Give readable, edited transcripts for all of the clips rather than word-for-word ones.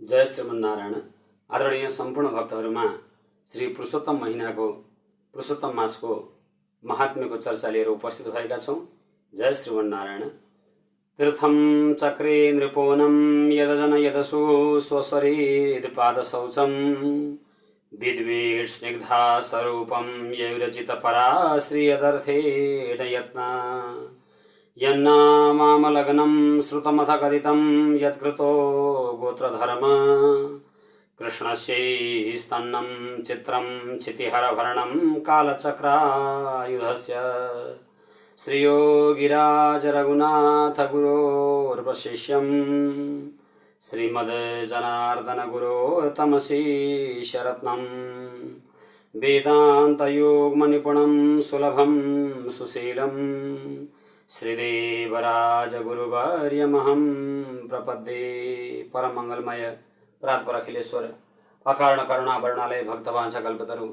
जय श्रीमन्नारायण। आदरणीय सम्पूर्ण भक्तहरूमा श्री पुरुषोत्तम महिनाको पुरुषोत्तम मासको महात्म्यको चर्चा लिएर उपस्थित भएका छौँ। जय श्रीमन्नारायण। तीर्थम चक्रे नृपोनम यदजन यदसु स्वस्वरेदपादशौचम विद्वेष स्निग्धा स्वरूपम यैरचित परा श्रीयदर्थे यत्ना यन्नामामलग्नं श्रुतमथ कथितं यत्कृतो गोत्रधर्म कृष्णस्यैस्तन्नं चित्रं क्षितिहरभरणं कालचक्रायुधस्य श्रीयोगिराज रघुनाथ गुरोर्वशिष्यं श्रीमद्जनार्दन गुरोर्तमशीशरत्नं वेदान्तयोगमनिपुणं सुलभं सुशीलं श्रीदेवराज गुरुवर्यमहं प्रपद्ये। परम मंगलमय प्रातपर अखिलेश्वर अकारण करुणा वर्णालय भक्तवांछा कल्पतरु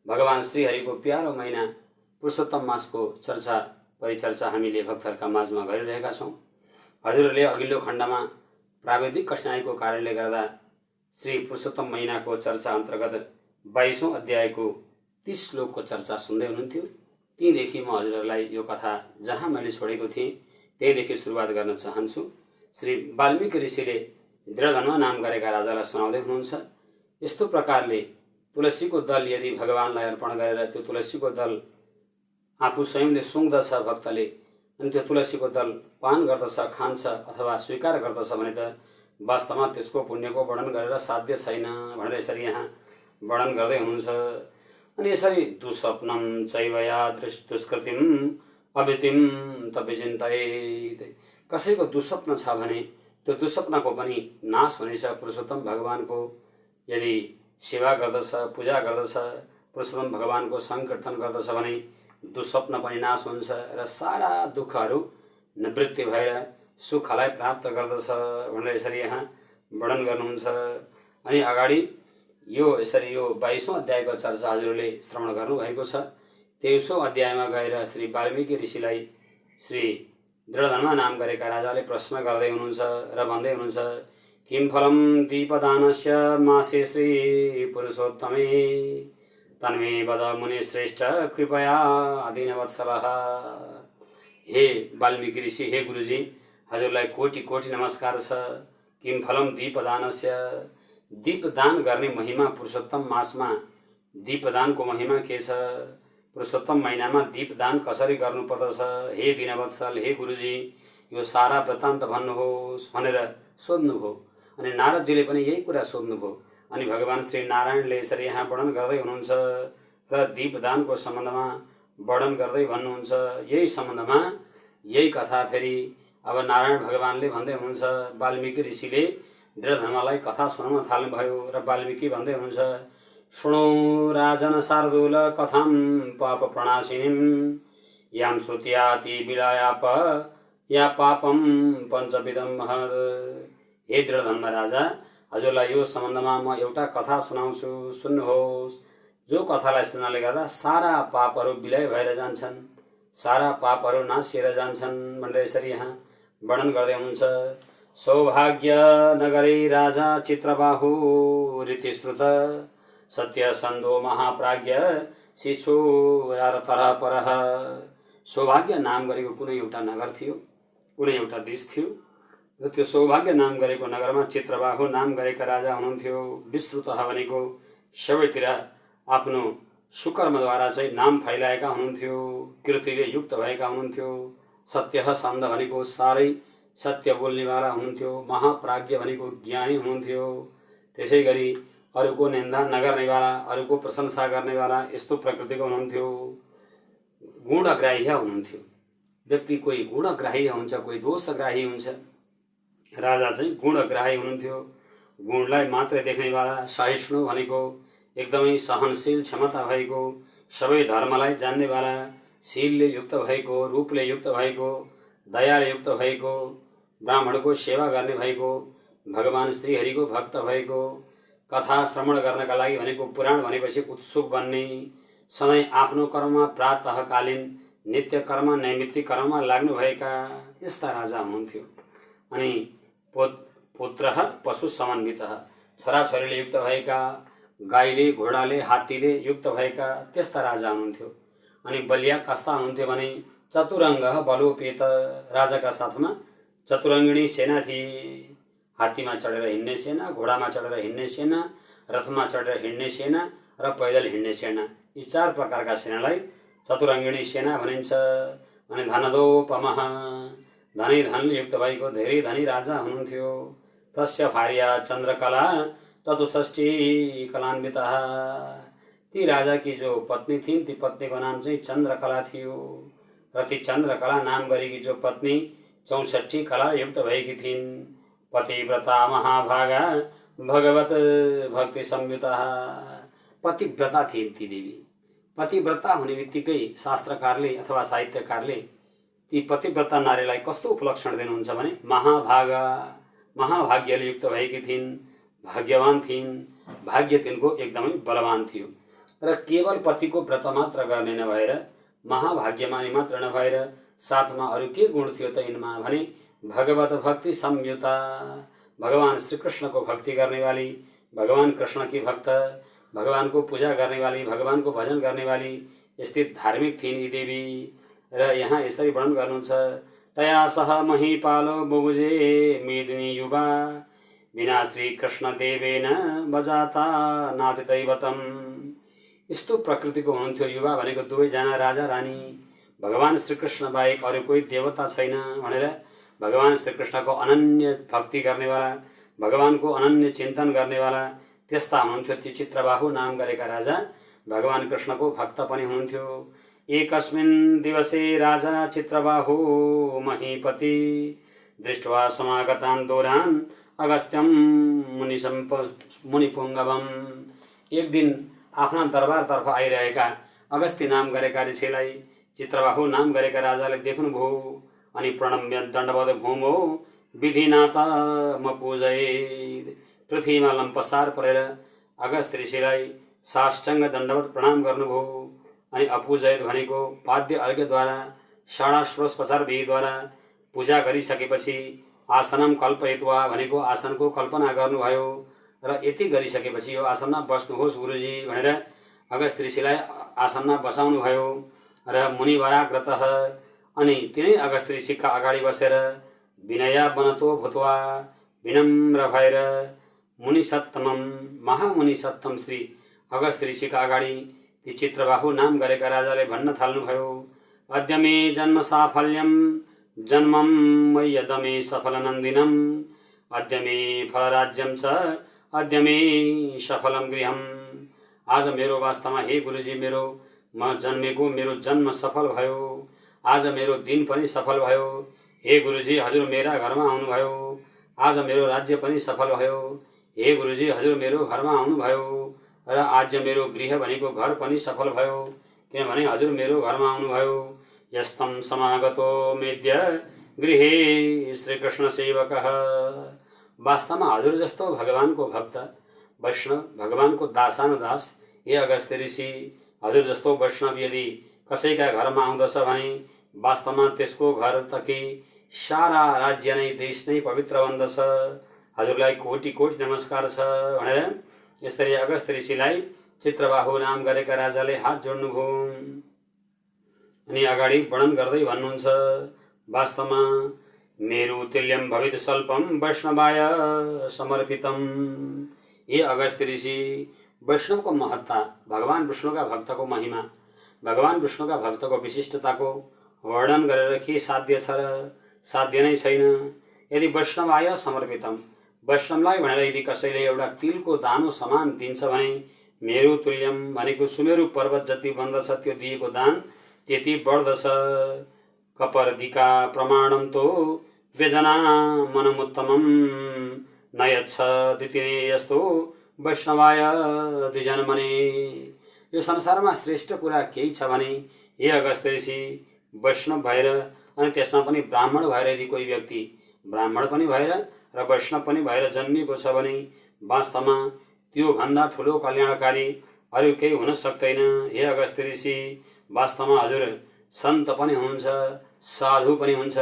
भगवान श्रीहरिको प्यारो महिना पुरुषोत्तम मासको चर्चा परिचर्चा हामीले भक्तहरूका माझमा गरिरहेका छौँ। हजुरहरूले अघिल्लो खण्डमा प्राविधिक कठिनाइको कारणले गर्दा श्री पुरुषोत्तम महिनाको चर्चा अन्तर्गत 22औं अध्यायको 30 श्लोकको चर्चा सुन्दै हुनुहुन्थ्यो। तीदेखि म हजुरहरूलाई यो कथा जहाँ मैले छोडेको थिएँ त्यहीदेखि सुरुवात गर्न चाहन्छु। श्री वाल्मीकि ऋषिले दृढधन्व नाम गरेका राजालाई सुनाउँदै हुनुहुन्छ। यस्तो प्रकारले तुलसीको दल यदि भगवानलाई अर्पण गरेर त्यो तुलसीको दल आफू स्वयंले सुँग्दछ भक्तले, अनि त्यो तुलसीको दल पान गर्दछ, खान्छ अथवा स्वीकार गर्दछ भने त वास्तवमा त्यसको पुण्यको वर्णन गरेर साध्य छैन भनेर यसरी यहाँ वर्णन गर्दै हुनुहुन्छ। अनि यसरी दुस्वप्नं चैवया दुष्कृतिम अवितिम तविचिन्तयेत्। कसैको दुस्वप्न छ भने त्यो दुस्वप्नको पनि नाश हुनेछ। पुरुषोत्तम भगवानको यदि सेवा गर्दछ, पूजा गर्दछ, पुरुषोत्तम भगवानको संकीर्तन गर्दछ भने दुस्वप्न पनि नाश हुन्छ र सारा दुःखहरू निवृत्ति भएर सुखलाई प्राप्त गर्दछ भनेर यसरी यहाँ वर्णन गर्नुहुन्छ। अनि अगाडि यो यसरी यो 22औं अध्यायको चर्चा हजुरले श्रवण गर्नुभएको छ। 23औं अध्यायमा गएर श्री वाल्मीकि ऋषिलाई श्री दृढधन्व नाम गरेका राजाले प्रश्न गर्दै हुनुहुन्छ र भन्दै हुनुहुन्छ, किम फलम दीपदानस्य मासे श्री पुरुषोत्तमे तन्मे वद मुनि श्रेष्ठ कृपया दीनवत्सलः। हे वाल्मीकि ऋषि, हे गुरुजी, हजुरलाई कोटि कोटि नमस्कार छ। किम फलम दीपदानस्य, दीपदान गर्ने महिमा पुरुषोत्तम मासमा दीपदानको महिमा के छ? पुरुषोत्तम महिनामा दीपदान कसरी गर्नुपर्दछ? हे दीनवत्सल, हे गुरुजी, यो सारा वृत्तान्त भन्नुहोस् भनेर सोध्नुभयो। अनि नारदजीले पनि यही कुरा सोध्नुभयो। अनि भगवान श्री नारायणले यसरी यहाँ वर्णन गर्दै हुनुहुन्छ र दीपदानको सम्बन्धमा वर्णन गर्दै भन्नुहुन्छ। यही सम्बन्धमा यही कथा फेरि अब नारायण भगवानले भन्दै हुनुहुन्छ। वाल्मीकि ऋषिले दृढधन्वलाई कथा सुनाउन थाल्नुभयो र वाल्मीकि भन्दै हुनुहुन्छ, शृणु राजन शार्दूल कथां पाप प्रणाशिनीं यां श्रुत्याति विलयाप या पापम पञ्चविधं महत्। हे दृढधन्व राजा, हजुरलाई यो सम्बन्धमा म एउटा कथा सुनाउँछु, सुन्नुहोस्। जो कथालाई सुन्नाले गर्दा सारा पापहरू विलय भएर जान्छन्, सारा पापहरू नासिएर जान्छन् भनेर यसरी यहाँ वर्णन गर्दै हुनुहुन्छ। सौभाग्य नगरी राजा चित्रबाहु रीतिश्रुत सत्यसन्धो महाप्राज्ञ शिशुरारतरः परः। सौभाग्य नाम गरेको कुनै एउटा नगर थियो, कुनै एउटा देश थियो र त्यो सौभाग्य नाम गरेको नगरमा चित्रबाहु नाम गरेका राजा हुनुहुन्थ्यो। विस्तृत भनेको सबैतिर आफ्नो सुकर्मद्वारा चाहिँ नाम फैलाएका हुनुहुन्थ्यो, कीर्तिले युक्त भएका हुनुहुन्थ्यो। सत्य सन्ध भनेको साह्रै सत्य बोल्नेवाला हुनुहुन्थ्यो। महाप्राज्ञ भनेको ज्ञानी हुनुहुन्थ्यो। त्यसै गरी अरूको निन्दा नगर्नेवाला, अरूको प्रशंसा गर्नेवाला, यस्तो प्रकृतिको हुनुहुन्थ्यो। गुणग्राह्य हुनुहुन्थ्यो। व्यक्ति कोही गुणग्राह्य हुन्छ, कोही दोषग्राही हुन्छ। राजा चाहिँ गुणग्राही हुनुहुन्थ्यो। गुणलाई मात्रै देख्नेवाला, सहिष्णु भनेको एकदमै सहनशील क्षमता भएको, सबै धर्मलाई जान्नेवाला, शीलले युक्त भएको, रूपले युक्त भएको, दयाले युक्त भएको, ब्राह्मणको सेवा गर्ने भएको, भगवान श्रीहरिको भक्त भएको, कथा श्रवण गर्नका लागि भनेको पुराण भनेपछि उत्सुक बन्ने, सधैँ आफ्नो कर्ममा प्रातःकालीन नित्य कर्म नैमित्तिक कर्ममा लाग्नुभएका यस्ता राजा हुनुहुन्थ्यो। अनि पुत्रः पशु समन्वितः, छोराछोरीले युक्त भएका, गाईले घोडाले हात्तीले युक्त भएका त्यस्ता राजा हुनुहुन्थ्यो। अनि बलिया कस्ता हुनुहुन्थ्यो भने चतुरङ्गः बलोपेत, राजाका साथमा चतुरङ्गिणी सेना थिए। हात्तीमा चढेर हिँड्ने सेना, घोडामा चढेर हिँड्ने सेना, रथमा चढेर हिँड्ने सेना र पैदल हिँड्ने सेना, यी 4 प्रकारका सेनालाई चतुरङ्गिणी सेना भनिन्छ। अनि धनदोपमः, धनै धनले युक्त भएको धेरै धनी राजा हुनुहुन्थ्यो। तस्य भार्या चन्द्रकला चतुष्षष्ठी कलान्वितः, ती राजाकी जो पत्नी थिइन् ती पत्नीको नाम चाहिँ चन्द्रकला थियो र ती चन्द्रकला नाम गरेकी जो पत्नी 64 कला युक्त भएकी थिइन्। पतिव्रता महाभागा भगवत भक्ति संयुतः, पतिव्रता थिइन् ती देवी। पतिव्रता हुने बित्तिकै शास्त्रकारले अथवा साहित्यकारले ती पतिव्रता नारीलाई कस्तो उपलक्षण दिनुहुन्छ भने महाभागा, महाभाग्यले युक्त भएकी थिइन्, भाग्यवान थिइन्, भाग्य तिनको एकदमै बलवान थियो र केवल पतिको व्रत मात्र गर्ने नभएर महाभाग्यमानी मात्र नभएर साथमा अरू के गुण थियो त यिनमा भने भगवत भक्ति संयुता, भगवान श्री कृष्णको भक्ति गर्नेवाली, भगवान कृष्ण की भक्त, भगवान को पूजा करने वाली, भगवान को भजन करने वाली यस्ती धार्मिक थिइन् यी देवी। र यहाँ यसरी वर्णन गर्नुहुन्छ, तया सह महीपालो बुबुजे मेदिनी युवा बिना श्री कृष्ण देवेन बजाता नाति दैवतम। यस्तो प्रकृतिको हुनुहुन्थ्यो युवा भनेको दुवैजना राजा रानी, भगवान श्री कृष्ण बाहेक अरू कोही देवता छैन भनेर भगवान श्री कृष्णको अनन्य भक्ति गर्नेवाला, भगवानको अनन्य चिन्तन गर्नेवाला त्यस्ता हुनुहुन्थ्यो। ती चित्रबाहु नाम गरेका राजा भगवान कृष्णको भक्त पनि हुनुहुन्थ्यो। एकस्मिन् दिवसे राजा चित्रबाहु महीपति दृष्ट्वा समागतान् दोरान् अगस्त्यम मुनिपुङ्गवम। एक दिन आफ्ना दरबारतर्फ आइरहेका अगस्त्य नाम गरेका ऋषिलाई चित्रबाहु नाम गरेका राजाले देख्नुभयो अनि प्रणम्य दण्डवत भूमो विधिनाथ म पूजयेत्। पृथ्वीमा लम्पसार परेर अगस्त्य ऋषिलाई साष्टाङ्ग दण्डवत प्रणाम गर्नुभयो अनि अपूजयत भनेको पाद्य अर्घ्यद्वारा षडाश्रोपचार विधिद्वारा पूजा गरिसकेपछि आसनम कल्पयित्वा भनेको आसनको कल्पना गर्नुभयो र यति गरिसकेपछि यो आसनमा बस्नुहोस् गुरुजी भनेर अगस्त्य ऋषिलाई आसनमा बसाउनुभयो र मुनिवराग्रतः अनि तिनै अगस्त्य ऋषिका अगाडि बसेर विनया बनतो भूत्वा विनम्र भएर मुनिसत्तमम महामुनि सत्तम श्री अगस्त्य ऋषिका अगाडि ती चित्रबाहु नाम गरेका राजाले भन्न थाल्नुभयो, अद्य मे जन्म साफल्यम जन्मम मय्यदमे सफलनन्दिनम अद्य मे फलराज्यम च अद्य मे सफलम गृहम। आज मेरो वास्तवमा हे गुरुजी मेरो म जन्मेको मेरो जन्म सफल भयो, आज मेरो दिन पनि सफल भयो। हे गुरुजी हजुर मेरा घरमा आउनुभयो, आज मेरो राज्य पनि सफल भयो। हे गुरुजी हजुर मेरो घरमा आउनुभयो र आज मेरो गृह भनेको घर पनि सफल भयो किनभने हजुर मेरो घरमा आउनुभयो। यस्तम समागतो मेद्य गृहे श्रीकृष्ण सेवकः। वास्तवमा हजुर जस्तो भगवानको भक्त वैष्णव भगवानको दासानुदास हे अगस्त्य ऋषि, हजुर जस्तो वैष्णव यदि कसैका घरमा आउँदछ भने वास्तवमा त्यसको घर तकि सारा राज्य नै देश नै पवित्र बन्दछ। हजुरलाई कोटि कोटि नमस्कार छ भनेर यसरी अगस्त्य ऋषिलाई चित्रबाहु नाम गरेका राजाले हात जोड्नुभयो अनि अगाडि वर्णन गर्दै भन्नुहुन्छ, वास्तवमा मेरो तुल्यम भवित स्वल्पम वैष्णवाय समर्पितम। हे अगस्त्य ऋषि, वैष्णवको महत्ता, भगवान विष्णुका भक्तको महिमा, भगवान विष्णुका भक्तको विशिष्टताको वर्णन गरेर के साध्य छ र? साध्य नै छैन। यदि वैष्णवाय समर्पितम, वैष्णवलाई भनेर यदि कसैले एउटा तिलको दानो समान दिन्छ भने मेरो तुल्यम भनेको सुमेरु पर्वत जति बन्दछ त्यो दिएको दान त्यति बढ्दछ। कपर्दिका प्रमाणम तो व्यजना मनमुत्तमम नयच्छ द्वितीय यस्तो वैष्णवाय द्विजन्मने। यो संसारमा श्रेष्ठ कुरा केही छ भने हे अगस्त्य ऋषि, वैष्णव भएर अनि त्यसमा पनि ब्राह्मण भएर यदि कोही व्यक्ति ब्राह्मण पनि भएर र वैष्णव पनि भएर जन्मिएको छ भने वास्तवमा त्यो भन्दा ठुलो कल्याणकारी अरू केही हुन सक्दैन। हे अगस्त्य ऋषि, वास्तवमा हजुर सन्त पनि हुनुहुन्छ, साधु पनि हुन्छ,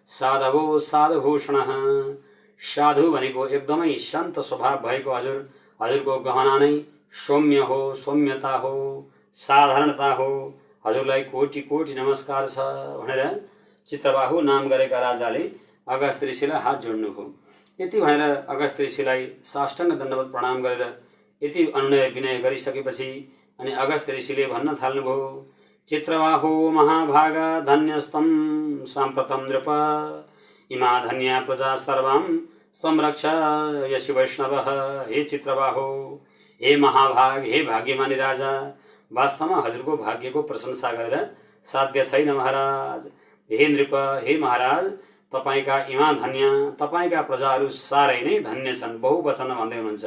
साधवो साधुभूषणः। साधु भनेको एकदमै शान्त स्वभाव भएको हजुरको गहना नै सौम्य हो, सौम्यता हो, साधारणता हो। हजुरलाई कोटि कोटि नमस्कार छ भनेर चित्रबाहु नाम गरेका राजाले अगस्त्य ऋषिलाई हात जोड्नु हो। यति भनेर अगस्त्य ऋषिलाई साष्टाङ्ग दण्डवत प्रणाम गरेर यति अनुनय विनय गरिसकेपछि अनि अगस्त्य ऋषिले भन्न थाल्नुभयो, चित्रबाहु महाभागा धन्यस्तं साम्प्रतं नृप इमा धन्या प्रजा सर्वां स्वं रक्ष यशि वैष्णवः। हे चित्रबाहु, हे महाभाग, हे भाग्यमानी राजा, वास्तवमा हजुरको भाग्यको प्रशंसा गरेर साध्य छैन महाराज। हे नृप, हे महाराज, तपाईका इमा धन्य, तपाईका प्रजाहरू साह्रै नै धन्य छन्। बहुवचन भन्दै हुनुहुन्छ।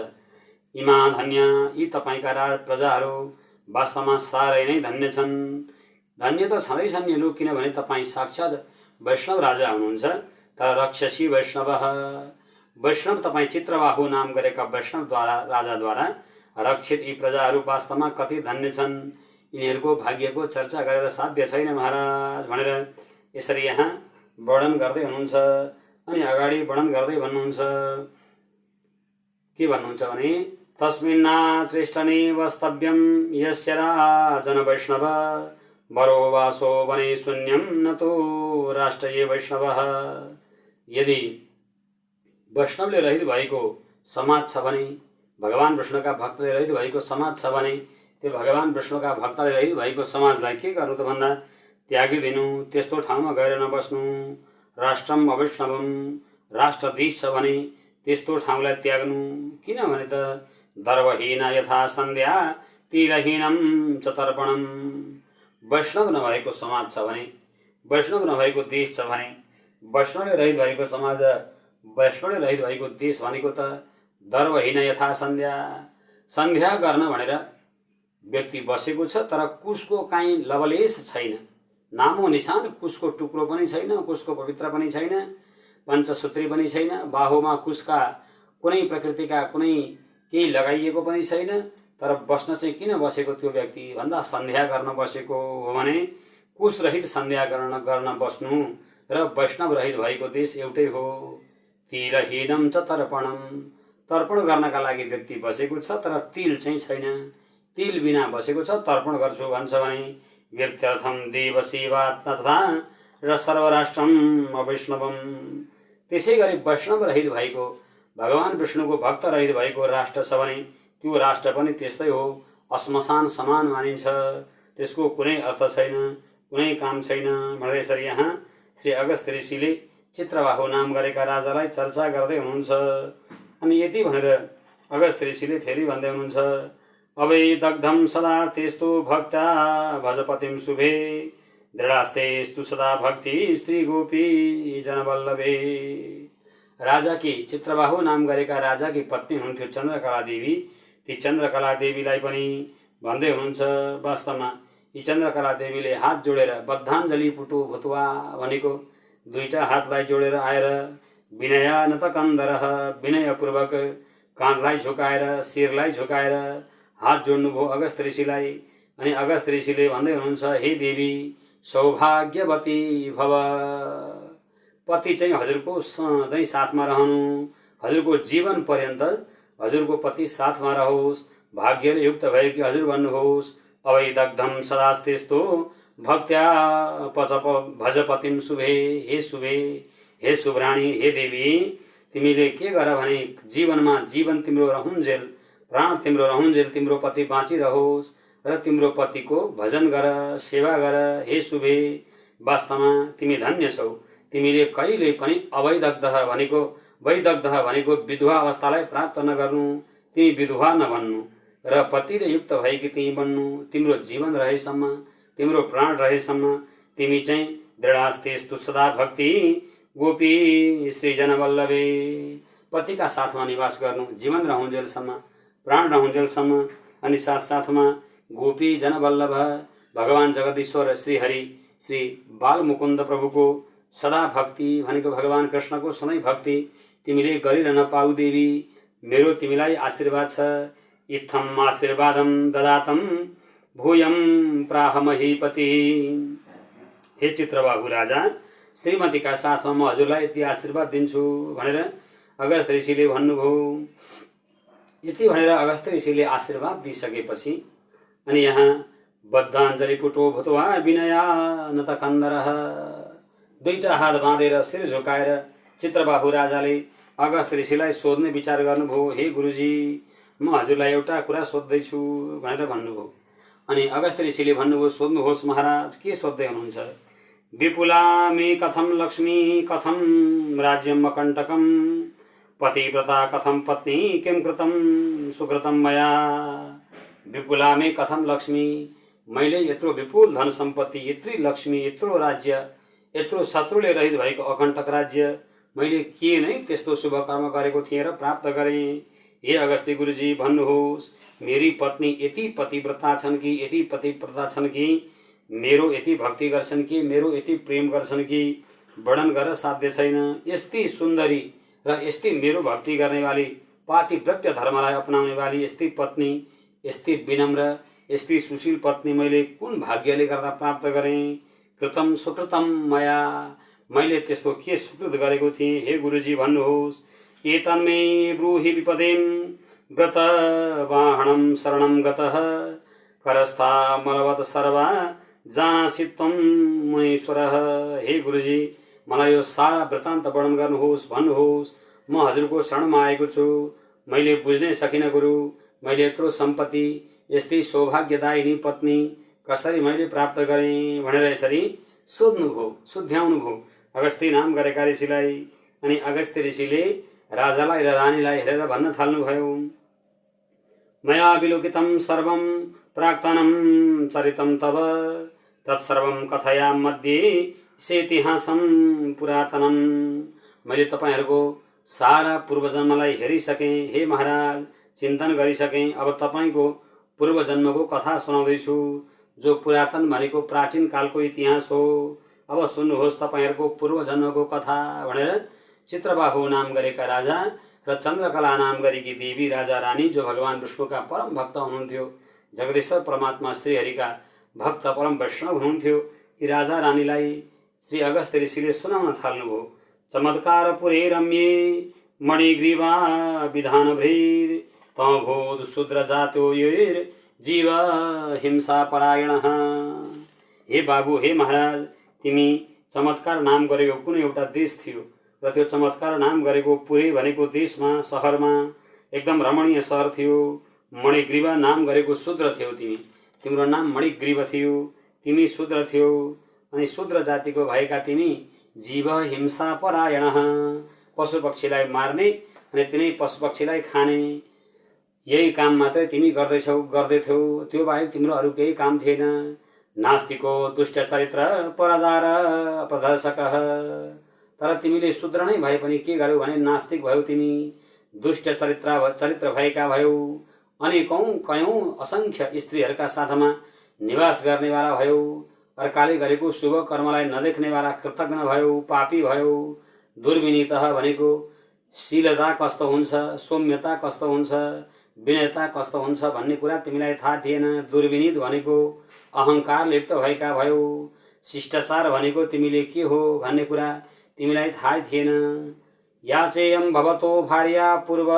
इमा धन्य, यी तपाईका प्रजाहरू वास्तवमा साह्रै नै धन्य छन्। धन्य त छँदैछन् यी लोक, किनभने तपाईँ साक्षात् वैष्णव राजा हुनुहुन्छ। तर रक्षसी वैष्णव, वैष्णव तपाईँ चित्रबाहु नाम गरेका वैष्णवद्वारा राजाद्वारा रक्षित यी प्रजाहरू वास्तवमा कति धन्य छन्। यिनीहरूको भाग्यको चर्चा गरेर साध्य छैन महाराज भनेर यसरी यहाँ वर्णन गर्दै हुनुहुन्छ। अनि अगाडि वर्णन गर्दै भन्नुहुन्छ, के भन्नुहुन्छ भने तस्मिन्नात्रिष्टने वस्तव्यं यस्य राजन वैष्णव बरो वासो वने शून्यं न तो राष्ट्रिय वैष्णवः। यदि वैष्णवले रहित भएको समाज छ भने, भगवान विष्णुका भक्तले रहित भएको समाज छ भने, त्यो भगवान विष्णुका भक्तले रहित भएको समाजलाई के गर्नु त भन्दा त्यागिदिनु, त्यस्तो ठाउँमा गएर नबस्नु। राष्ट्रम अवैष्णवम, राष्ट्रधीश छ भने त्यस्तो ठाउँलाई त्याग्नु। किनभने त दर्वहीन यथा सन्ध्या तिलहीनम च तर्पणम। वैष्णव नभएको समाज छ भने, वैष्णव नभएको देश छ भने, वैष्णवले रहित भएको समाज, वैष्णवले रहित भएको देश भनेको त दर्वहीन यथा सन्ध्या, सन्ध्या गर्न भनेर व्यक्ति बसेको छ तर कुशको काहीँ लवलेश छैन, नामो निशान कुशको टुक्रो पनि छैन, कुशको पवित्र पनि छैन, पञ्चसूत्री पनि छैन, बाहुमा कुशका कुनै प्रकृतिका कुनै केही लगाइएको पनि छैन। तर बस्न चाहिँ किन बसेको त्यो व्यक्ति भन्दा सन्ध्या गर्न बसेको हो भने कुश रहित सन्ध्या गर्न बस्नु र वैष्णव रहित भएको देश एउटै हो। तिलहीनम च तर्पणम, तर्पण गर्नका लागि व्यक्ति बसेको छ तर तिल चाहिँ छैन, तिल बिना बसेको छ। तर्पण गर्छु भन्छ भने व्यर्थर्थम देव सेवा तथा र सर्वराष्ट्रम अवैष्णवम। त्यसै गरी वैष्णव रहित भएको, भगवान विष्णुको भक्त रहित भएको राष्ट्र छ भने त्यो राष्ट्र पनि त्यस्तै हो, श्मशान समान मानिन्छ, त्यसको कुनै अर्थ छैन, कुनै काम छैन भनेर यसरी यहाँ श्री अगस्त्य ऋषिले चित्रबाहु नाम गरेका राजालाई चर्चा गर्दै हुनुहुन्छ। अनि यति भनेर अगस्त्य ऋषिले फेरि भन्दै हुनुहुन्छ, अवै दग्धम सदा तेस्तु भक्ता भजपतिम शुभे दृढास्तेस्तु सदा भक्ति स्त्री गोपी जनवल्लभे। राजाकी चित्रबाहु नाम गरेका राजाकी पत्नी हुनुहुन्थ्यो चन्द्रकला देवी। ती चन्द्रकला देवीलाई पनि भन्दै हुनुहुन्छ, वास्तवमा यी चन्द्रकला देवीले हात जोडेर बद्धाञ्जलि पुटु भुतवा भनेको दुईटा हातलाई जोडेर आएर विनय नत कन्दरः, विनयपूर्वक काँधलाई झुकाएर शिरलाई झुकाएर हात जोड्नुभयो अगस्त्य ऋषिलाई। अनि अगस्त्य ऋषिले भन्दै हुनुहुन्छ, हे देवी सौभाग्यवती भव, पति चाहिँ हजुरको सधैँ साथमा रहनु, हजुरको जीवन पर्यन्त हजुरको पति साथमा रहोस्, भाग्यले युक्त भएकी हजुर भन्नुहोस्। अवै दग्धम सदास्तेस्तु भक्त्या भजपतिम शुभे, हे शुभे, हे शुभराणी, हे देवी, तिमीले के गर भने जीवनमा जीवन तिम्रो रहुन्जेल, प्राण तिम्रो रहुन्जेल तिम्रो पति बाँचिरहोस् र तिम्रो पतिको भजन गर, सेवा गर। हे शुभे, वास्तवमा तिमी धन्य छौ, तिमीले कहिले पनि अवैदग्ध भनेको विधवा अवस्थालाई प्राप्त नगर्नु, तिमी विधवा नबन्नु र पतिले युक्त भएकी तिमी बन्नु। तिम्रो जीवन रहेसम्म, तिम्रो प्राण रहेसम्म तिमी चाहिँ दृढास्तेस्तु सदा भक्ति गोपी स्त्री जनवल्लभे, पतिका साथमा निवास गर्नु जीवन रहुन्जेलसम्म, प्राण रहुन्जेलसम्म। अनि साथसाथमा गोपी जनवल्लभ भगवान जगदीश्वर श्रीहरि श्री बालमुकुन्द प्रभुको सदा भक्ति भनेको भगवान कृष्णको सधैँ भक्ति तिमीले गरिरहन पाऊ देवी, मेरो तिमीलाई आशीर्वाद छ। इत्थम आशीर्वादम ददातम भूयम प्राह महीपति, हे चित्रबाहु राजा, श्रीमतीका साथमा म हजुरलाई यति आशीर्वाद दिन्छु भनेर अगस्त्य ऋषिले भन्नुभयो। यति भनेर अगस्त्य ऋषिले आशीर्वाद दिइसकेपछि अनि यहाँ बद्धाञ्जलि पुटो भूत्वा विनया नत कन्दरः, दुईटा हात बाँधेर शिर झुकाएर चित्रबाहु राजाले अगस्त्य ऋषिलाई सोध्ने विचार गर्नुभयो। हे गुरुजी, म हजुरलाई एउटा कुरा सोध्दैछु भनेर भन्नुभयो। अनि अगस्त्य ऋषिले भन्नुभयो, सोध्नुहोस् महाराज, के सोध्दै हुनुहुन्छ? विपुला मे कथम लक्ष्मी कथम राज्यम अकण्टकम पतिव्रता कथम पत्नी किं कृतं सुकृतं मया। विपुला मे कथम लक्ष्मी, मैले यत्रो विपुल धन सम्पत्ति, यत्रो लक्ष्मी, यत्रो राज्य, यत्रो शत्रुले रहित भएको अकण्टक राज्य मैले के नै त्यस्तो शुभ कर्म गरेको थिएँ र प्राप्त गरेँ? हे अगस्त्य गुरुजी, भन्नुहोस्, मेरी पत्नी यति पतिव्रता छन् कि यति पतिव्रता छन् कि मेरो यति भक्ति गर्छन् कि मेरो यति प्रेम गर्छन् कि वर्णन गर्न साध्य छैन। यस्ती सुन्दरी र यस्ती मेरो भक्ति गर्नेवाली, पातिव्रत्य धर्मलाई अपनाउने वाली यस्ती पत्नी, यस्ती विनम्र, यस्ती सुशील पत्नी मैले कुन भाग्यले गर्दा प्राप्त गरेँ? कृतम सुकृतम मया, मैले त्यस्तो के सुकृत गरेको थिएँ? हे गुरुजी, भन्नुहोस्। एतन्मे ब्रूहि विपदेम व्रत वाहनम शरणम गतः करस्था मलवत सर्वा जानासि त्वं मुनीश्वरः। हे गुरुजी, मलाई यो सारा वृत्तान्त वर्णन गर्नुहोस्, भन्नुहोस्। म हजुरको शरणमा आएको छु। मैले बुझ्नै सकिनँ गुरु, मैले यत्रो सम्पत्ति, यस्तै सौभाग्यदायिनी पत्नी कसरी मैले प्राप्त गरेँ भनेर यसरी सोध्नुभयो, सुध्याउनुभयो अगस्त्य नाम गरेका ऋषिलाई। अनि अगस्त्य ऋषिले राजालाई र रानीलाई हेरेर भन्न थाल्नुभयो, मया विलोकितं सर्वं प्राक्तनं चरितं तव तत्सर्वं कथया मध्ये सेतिहासं पुरातनं। मैले तपाईहरूको सारा पूर्वजन्मलाई हेरिसकेँ हे महाराज, चिन्तन गरिसकेँ। अब तपाईँको पूर्वजन्मको कथा सुनाउँदैछु, जो पुरातन भनेको प्राचीन कालको इतिहास हो। अब सुन्नुहोस् तपाईहरूको पूर्वजन्मको कथा भनेर चित्रबाहु नाम गरेका राजा र चन्द्रकला नाम गरेकी देवी राजा रानी, जो भगवान विष्णुका परम भक्त हुनुहुन्थ्यो, जगदीश्वर परमात्मा श्रीहरिका भक्त परम वैष्णव हुनुहुन्थ्यो, यी राजा रानीलाई श्री अगस्त्य ऋषिले सुनाउन थाल्नुभयो। चमत्कार पुरे रम्ये मणिग्रीवा विधान भ्रीर तमभूत शूद्र जातो योर जीव हिंसा परायणः। हे बाबु, हे महाराज, तिमी चमत्कार नाम गरेको कुनै एउटा देश थियो र त्यो चमत्कार नाम गरेको पुरे भनेको देशमा, सहरमा एकदम रमणीय सहर थियो। मणिग्रीवा नाम गरेको शूद्र थियो तिमी, तिम्रो नाम मणिग्रीव थियो, तिमी शूद्र थियौ। अनि शूद्र जातिको भएका तिमी जीव हिंसा परायणः, पशु पक्षीलाई मार्ने अनि तिनै पशु पक्षीलाई खाने यही काम मात्रै तिमी गर्दैथ्यौ, त्यो बाहेक तिम्रो अरू केही काम थिएन। नास्तिको दुष्ट चरित्र परदार अपदर्शकः, तर तिमीले शूद्र नै भए पनि के गर्यौ भने नास्तिक भयौ, तिमी दुष्ट चरित्र भएका भयौ, अनेकौं कयौं असंख्य स्त्रीहरूका साथमा निवास गर्नेवाला भयौ, अर्काले गरेको शुभ कर्मलाई नदेख्नेवाला कृतज्ञ भयौ, पापी भयौ। दुर्विनीतः भनेको शीलता कस्तो हुन्छ, सौम्यता कस्तो हुन्छ, विनयता कस्तो हुन्छ भन्ने कुरा तिमीलाई थाहा थिएन। दुर्विनीत भनेको अहंकार लिप्त भएका भयौ। शिष्टाचार भनेको तिमीले के हो भन्ने कुरा तिमीलाई थाहा थिएन। याचेयं भवतो भार्या पूर्व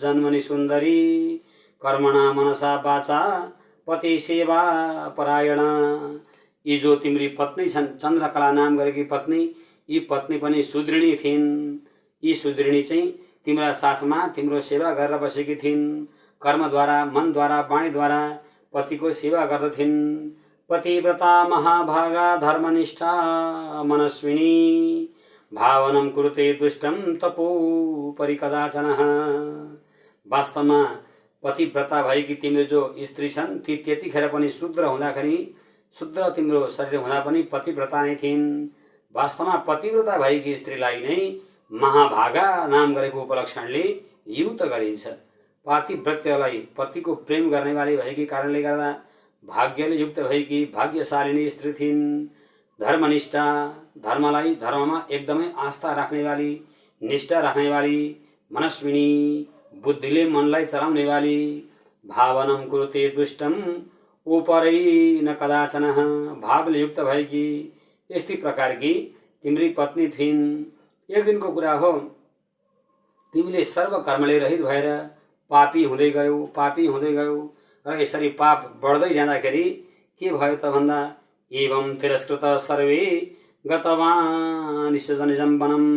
जन्मनि सुन्दरी कर्मणा मनसा वाचा पति सेवा परायण। यी जो तिम्री पत्नी छन्, चन्द्रकला नाम गरेकी पत्नी, यी पत्नी पनि सुदृढी थिइन्। यी सुदृढी चाहिँ तिम्रा साथमा तिम्रो सेवा गरेर बसेकी थिइन्। कर्मद्वारा, मनद्वारा, वाणीद्वारा पतिको सेवा गर्दथिन्। पतिव्रता महाभागा धर्मनिष्ठा मनस्विनी भावनम कुरुते दुष्टम तपो परिकदाचनः। वास्तवमा पतिव्रता भएकी तिम्रो जो स्त्री छन्, ती त्यतिखेर पनि शूद्र हुँदाखेरि, शूद्र तिम्रो शरीर हुँदा पनि पतिव्रता नै थिइन्। वास्तवमा पतिव्रता भएकी स्त्रीलाई नै महाभागा नाम गरेको उपलक्षणले युक्त गरिन्छ। पातिव्रत्यलाई, पतिको प्रेम गर्नेवाली भएकी कारणले गर्दा भाग्यले युक्त भएकी भाग्यशालिनी स्त्री थिइन्। धर्मनिष्ठा, धर्मलाई, धर्ममा एकदमै आस्था राख्नेवाली, निष्ठा राख्नेवाली, मनस्विनी, बुद्धिले मनलाई चलाउनेवाली, भावनम कुरुते दुष्टम उपरै न कदाचन, भावले युक्त भएकी यस्तै प्रकारकी तिम्री पत्नी थिइन्। एक दिनको कुरा हो, तिमीले सर्व कर्मले रहित भएर पापी हुँदै गयौ र यसरी पाप बढ्दै जाँदाखेरि के भयो त भन्दा एवं तिरस्कृत सर्वे गतवान् निजं वनम्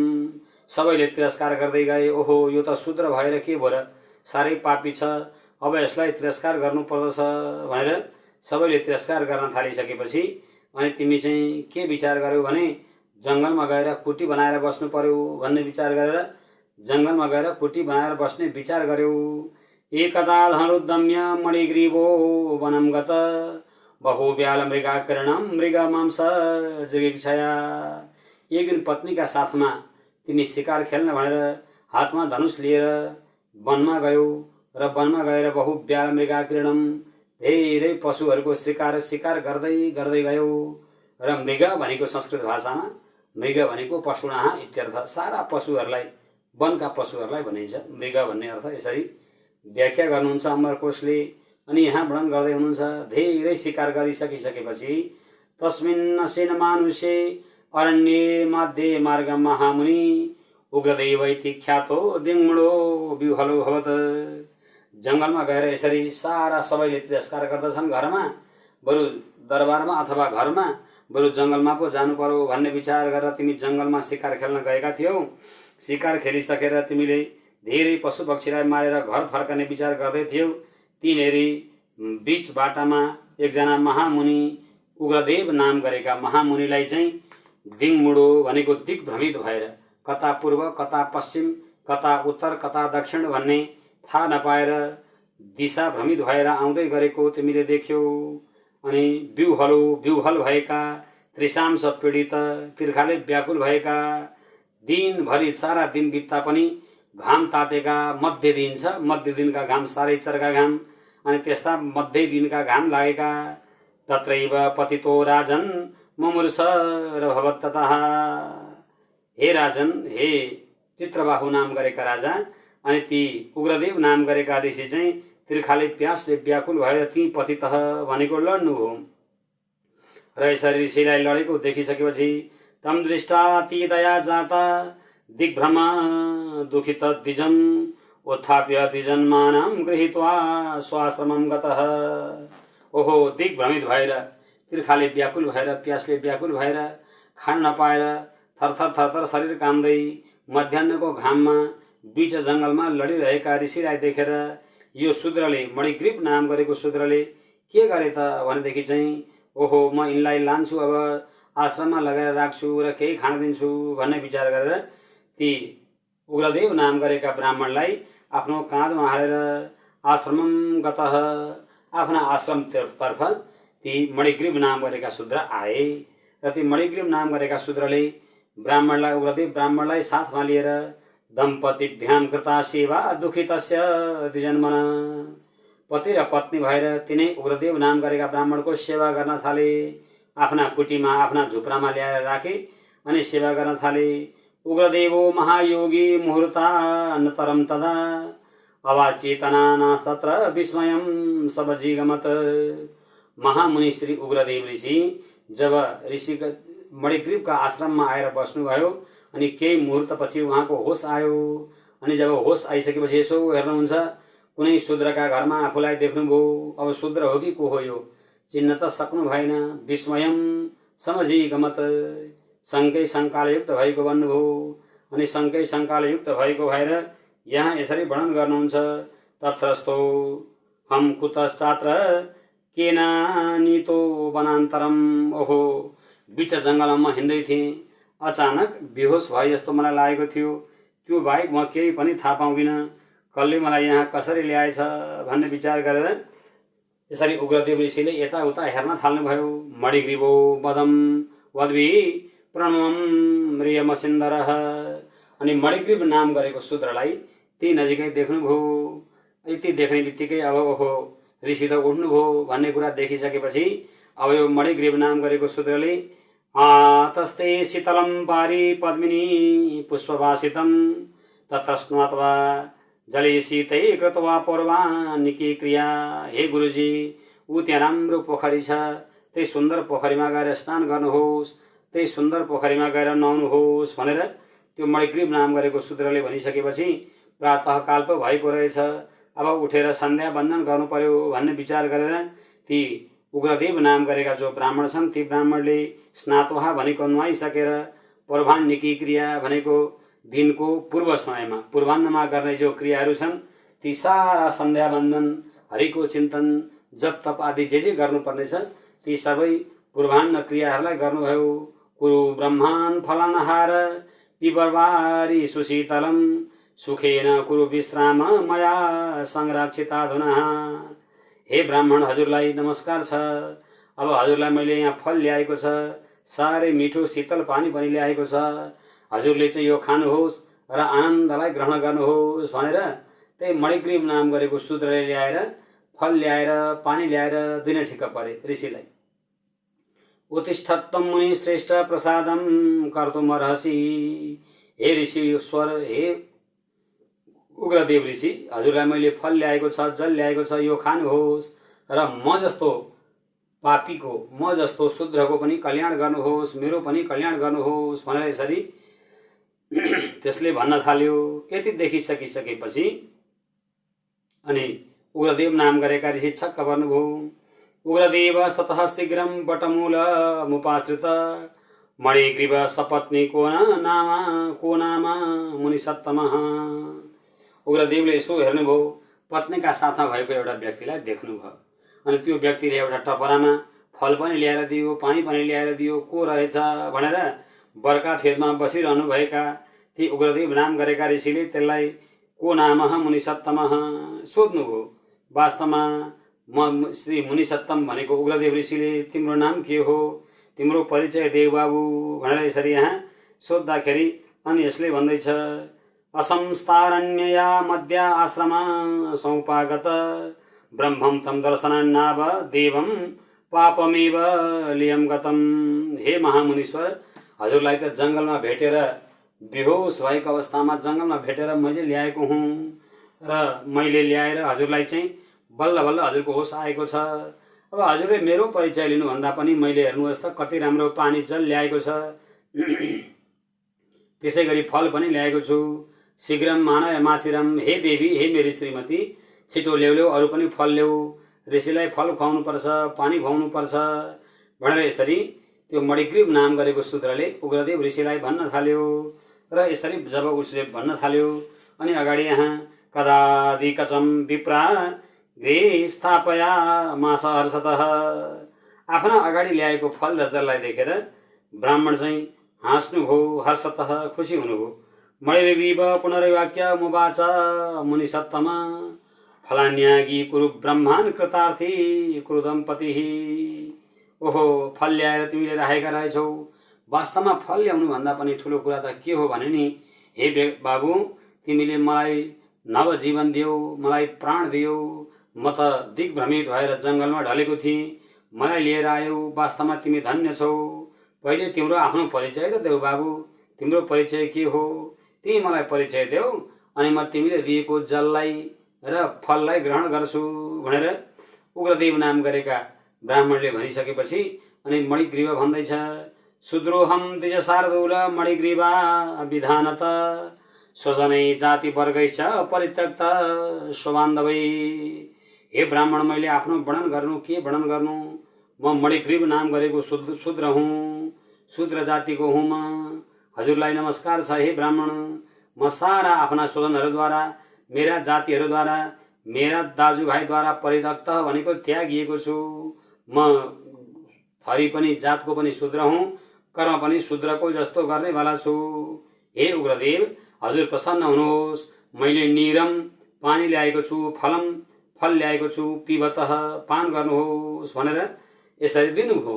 सबैले तिरस्कार गर्दै गए। ओहो यो त शूद्र भएर के भयो र साह्रै पापी छ, अब यसलाई तिरस्कार गर्नु पर्दछ भनेर सबैले तिरस्कार गर्न थालिसकेपछि अनि तिमी चाहिँ के विचार गर्यौ भने जङ्गलमा गएर कुटी बनाएर बस्नु पर्यो भन्ने विचार गरेर जङ्गलमा गएर कुटी बनाएर बस्ने विचार गर्यौ। एकदा धनुर्दम्य मणिग्रीवो वनं गत बहुव्याल मृगाकरणं मृगमांस जिगीक्षया। एक दिन पत्नीका साथमा तिमी शिकार खेल्न भनेर हातमा धनुष लिएर वनमा गयौ र वनमा गएर बहुव्याल मृगाकरणं धेरै पशुहरूको शिकार गर्दै गयौ। र मृग भनेको संस्कृत भाषामा मृग भनेको पशुनाः इत्यर्थ, सारा पशुहरूलाई वनका पशुहरूलाई भनिन्छ मृग भन्ने अर्थ। यसरी व्याख्या गर्नुहुन्छ अमरकोशले। अनि यहाँ वर्णन गर्दै हुनुहुन्छ धेरै शिकार गरिसकिसकेपछि तस्मिन् नसेन मानुषे अरण्ये मध्ये मार्ग महामुनि उग्रदेवैति ख्यातो दिङ्मुडो विह्वलो भवत्। जङ्गलमा गएर यसरी सारा सबैले तिरस्कार गर्दछन्, घरमा बरु दरबारमा अथवा घरमा बरु जङ्गलमा पो जानु पर्यो भन्ने विचार गरेर तिमी जङ्गलमा शिकार खेल्न गएका थियौ। शिकार खेलिसकेर तिमीले धेरै पशु पक्षीलाई मारेर घर फर्कने विचार गर्दै थियौ। तिनीहरू बीच बाटामा एकजना महामुनि उग्रदेव नाम गरेका महामुनिलाई चाहिँ दिङमुडो भनेको दिग्भ्रमित भएर कता पूर्व कता पश्चिम कता उत्तर कता दक्षिण भन्ने थाहा नपाएर दिशा भ्रमित भएर आउँदै गरेको तिमीले देख्यौ। अनि विह्वल भएका त्रिशांश पीडित तिर्खाले व्याकुल भएका दिनभरि सारा दिन बित्दा पनि घाम तातेका मध्य दिन छ, मध्य दिनका घाम साह्रै चर्का घाम अनि त्यस्ता मध्य दिनका घाम लागेका। तत्रैव पतितो राजन मुमुर्ष र भवत्ततः। हे राजन, हे चित्रबाहु नाम गरेका राजा अनि ती उग्रदेव नाम गरेका ऋषि चाहिँ तिर्खाले प्यासले व्याकुल भएर ती पतितः भनेको लड्नु हो। र यसरी ऋषिलाई लडेको देखिसकेपछि तम दृष्टा ती दया जाता दिग्भ्रमा दुखित द्विजम् उत्थाप्य द्विजन्मानं गृहीत्वा स्वाश्रमं गतः। ओहो, दिग्भ्रमित भएर तिर्खाले व्याकुल भएर प्यासले व्याकुल भएर खान नपाएर थरथर शरीर काम्दै मध्याह्नको घाममा बीच जङ्गलमा लडिरहेका ऋषिलाई देखेर यो शूद्रले, मणिग्रीव नाम गरेको शूद्रले के गरे त भनेदेखि चाहिँ ओहो, म यिनलाई लान्छु, अब आश्रममा लगाएर राख्छु र केही खान दिन्छु भन्ने विचार गरेर ती उग्रदेव नाम गरेका ब्राह्मणलाई आफ्नो काँधमा हालेर आश्रमं गतः, आफ्ना आश्रमतर्फ ती मणिग्रीव नाम गरेका शूद्र आए। र ती मणिग्रीव नाम गरेका शूद्रले ब्राह्मणलाई, उग्रदेव ब्राह्मणलाई साथमा लिएर दम्पतिभ्याम कृता सेवा दुखितस्य द्विजन्मन, पति र पत्नी भएर तिनै उग्रदेव नाम गरेका ब्राह्मणको सेवा गर्न थाले। आफ्ना कुटीमा आफ्ना झुप्रामा ल्याएर राखे अनि सेवा गर्न थाले। उग्रदेवो महायोगी मुहूर्तान्तरं तदा अवाचेतना नास्तत्र विस्मयं सबजीगमत। महामुनि श्री उग्रदेव ऋषि जब ऋषि मणिग्रीवका आश्रममा आएर बस्नुभयो अनि केही मुहूर्तपछि उहाँको होस आयो। अनि जब होस आइसकेपछि यसो हेर्नुहुन्छ, कुनै शूद्रका घरमा आफूलाई देख्नुभयो। अब शूद्र हो कि को हो यो चिन्न त सक्नु भएन। विस्मयम समजीगमत, शङ्कै शङ्काले युक्त भएको भन्नुभयो। अनि शङ्कै शङ्काले युक्त भएको भएर यहाँ यसरी वर्णन गर्नुहुन्छ, तत्रस्थो हम कुतश्चात्र केनानीतो वनान्तरम। ओहो, बिच जङ्गलमा हिँड्दै थिएँ, अचानक बेहोस भए जस्तो मलाई लागेको थियो। त्यो बाहेक म केही पनि थाहा पाउँदिनँ, कसले मलाई यहाँ कसरी ल्याएछ भन्ने विचार गरेर यसरी उग्रदेव ऋषिले यताउता हेर्न थाल्नुभयो। मणिग्रीवो वदम वद्वी प्रणमं म्रियमसिन्दरः। अनि मणिग्रीव नाम गरेको शूद्रलाई ती नजिकै देख्नुभयो। यति देख्ने बित्तिकै अब ओहो, ऋषि त उठ्नुभयो भन्ने कुरा देखिसकेपछि अब यो मणिग्रीव नाम गरेको शूद्रले तस्ते शीतलं पारी पद्मिनी पुष्पवासितं तत्र स्नात्वा जले शीतै कृत्वा पूर्वानिकी क्रिया। हे गुरुजी, ऊ त्यहाँ राम्रो पोखरी छ, त्यही सुन्दर पोखरीमा गएर स्नान गर्नुहोस्, त्यही सुन्दर पोखरीमा गएर नुहाउनुहोस् भनेर त्यो मणिग्रीव नाम गरेको शूद्रले भनिसकेपछि प्रातःकाल पो भएको रहेछ, अब उठेर सन्ध्या वन्दन गर्नु पर्यो भन्ने विचार गरेर ती उग्रदेव नाम गरेका जो ब्राह्मण छन् ती ब्राह्मणले स्नातवाह भनेको नुहाइसकेर पूर्वाह्निकी क्रिया भनेको दिनको पूर्व समयमा पूर्वाह्नमा गर्ने जो क्रियाहरू छन् ती सारा सन्ध्या वन्दन हरिको चिन्तन जप तप आदि जे गर्नुपर्ने छ ती सबै पूर्वाह्न क्रियाहरूलाई गर्नुभयो। कुरु ब्रह्मान् फलानहार पिबर्वारी सुशीतलम सुखेन कुरु विश्राम मया संरक्षिताधुना। हे ब्राह्मण, हजुरलाई नमस्कार छ। अब हजुरलाई मैले यहाँ फल ल्याएको छ, साह्रै मिठो शीतल पानी पनि ल्याएको छ, हजुरले चाहिँ यो खानुहोस् र आनन्दलाई ग्रहण गर्नुहोस् भनेर त्यही मणिग्रीव नाम गरेको शूद्रले ल्याएर फल ल्याएर पानी ल्याएर दिन ठिक्क परे ऋषिलाई। उत्तिष्ठत्वं मुनि श्रेष्ठ प्रसादम कर्तुमर्हसि। हे ऋषिश्वर, हे उग्रदेव ऋषि, हजुरलाई मैले फल ल्याएको छ, जल ल्याएको छ, यो खानुहोस् र म जस्तो पापीको, म जस्तो शूद्रको पनि कल्याण गर्नुहोस्, मेरो पनि कल्याण गर्नुहोस् भनेर यसरी त्यसले भन्न थाल्यो। यति देखिसकिसकेपछि अनि उग्रदेव नाम गरेका ऋषि छक्क पर्नुभयो। उग्रदेवस्ततः शीघ्रं वटमूल मुपाश्रित मणिग्रीव सपत्नी को नाम मुनिसत्तमः। उग्रदेवले यसो हेर्नुभयो, पत्नीका साथमा भएको एउटा व्यक्तिलाई देख्नुभयो अनि त्यो व्यक्तिले एउटा टपरामा फल पनि ल्याएर दियो, पानी पनि ल्याएर दियो। को रहेछ भनेर बर्का फेदमा बसिरहनु भएका ती उग्रदेव नाम गरेका ऋषिले त्यसलाई को नामः मुनिसत्तमः सोध्नुभयो। वास्तवमा म श्री मुनिसत्तम भनेको उग्रदेव ऋषिले तिम्रो नाम के हो, तिम्रो परिचय देव बाबु भनेर यसरी यहाँ सोद्धाखेरि अनि यसले भन्दैछ, असंस्तारण्यया मध्य आश्रम सौपागत ब्रह्मं तम दर्शनान्नाव देवं पापमेव लियम गतम। हे महामुनीश्वर, हजुरलाई त जङ्गलमा भेटेर बेहोस भएको अवस्थामा जङ्गलमा भेटेर मैले ल्याएको हुँ र मैले ल्याएर हजुरलाई चाहिँ बल्ल बल्ल हजुरको होस आएको छ। अब हजुरले मेरो परिचय लिनुभन्दा पनि मैले हेर्नुहोस् त कति राम्रो पानी जल ल्याएको छ, त्यसै गरी फल पनि ल्याएको छु। शीघ्रम मानय माचिरम, हे देवी, हे मेरी श्रीमती, छिटो ल्याउ, अरू पनि फल ल्याऊ, ऋषिलाई फल खुवाउनुपर्छ, पानी खुवाउनुपर्छ भनेर यसरी त्यो मणिग्रीव नाम गरेको शूद्रले उग्रदेव ऋषिलाई भन्न थाल्यो। र यसरी जब उसले भन्न थाल्यो अनि अगाडि यहाँ कदादिकचम विप्रा गृहे स्थापया मास हर्षतः। आफ्ना अगाडि ल्याएको फल र जललाई देखेर ब्राह्मण चाहिँ हाँस्नुभयो, हर्षतः खुसी हुनुभयो। मणिग्रीव पुनर्वाक्य मुवाच मुनिसत्तम फलान्यागी कुरु ब्रह्मान् कृतार्थी कुरु दम्पतिः। ओहो, फल ल्याएर तिमीले राखेका रहेछौ, वास्तवमा फल ल्याउनुभन्दा पनि ठुलो कुरा त के हो भने नि, हे बाबु, तिमीले मलाई नवजीवन दियौ, मलाई प्राण दियौ। म त दिग्भ्रमित भएर जङ्गलमा ढलेको थिएँ, मलाई लिएर आयौ, वास्तवमा तिमी धन्य छौ। पहिले तिम्रो आफ्नो परिचय त देऊ बाबु, तिम्रो परिचय के हो, तिमी मलाई परिचय देऊ, अनि म तिमीले दिएको जललाई र फललाई ग्रहण गर्छु भनेर उग्रदेव नाम गरेका ब्राह्मणले भनिसकेपछि अनि मणिग्रीव भन्दैछ, शूद्रोहम द्विजशार्दूल मणिग्रीवा विधानत स्वजनै जाति वर्गैश्च परित्यक्त स्वबान्धवै। हे ब्राह्मण, मैले आफ्नो वर्णन गर्नु, के वर्णन गर्नु, म मणिग्रीव नाम गरेको शूद्र हुँ, शूद्र जातिको हुँ म। हजुरलाई नमस्कार छ हे ब्राह्मण। म सारा आफ्ना स्वजनहरूद्वारा, मेरा जातिहरूद्वारा, मेरा दाजुभाइद्वारा परित्यक्त भनेको त्यागिएको छु। म थरी पनि जातको पनि शूद्र हुँ, कर्म पनि शूद्रको जस्तो गर्नेवाला छु। हे उग्रदेव, हजुर प्रसन्न हुनुहोस्, मैले नीरम पानी ल्याएको छु, फल ल्याएको छु, पिबतः पान गर्नुहोस् भनेर यसरी दिनुभयो।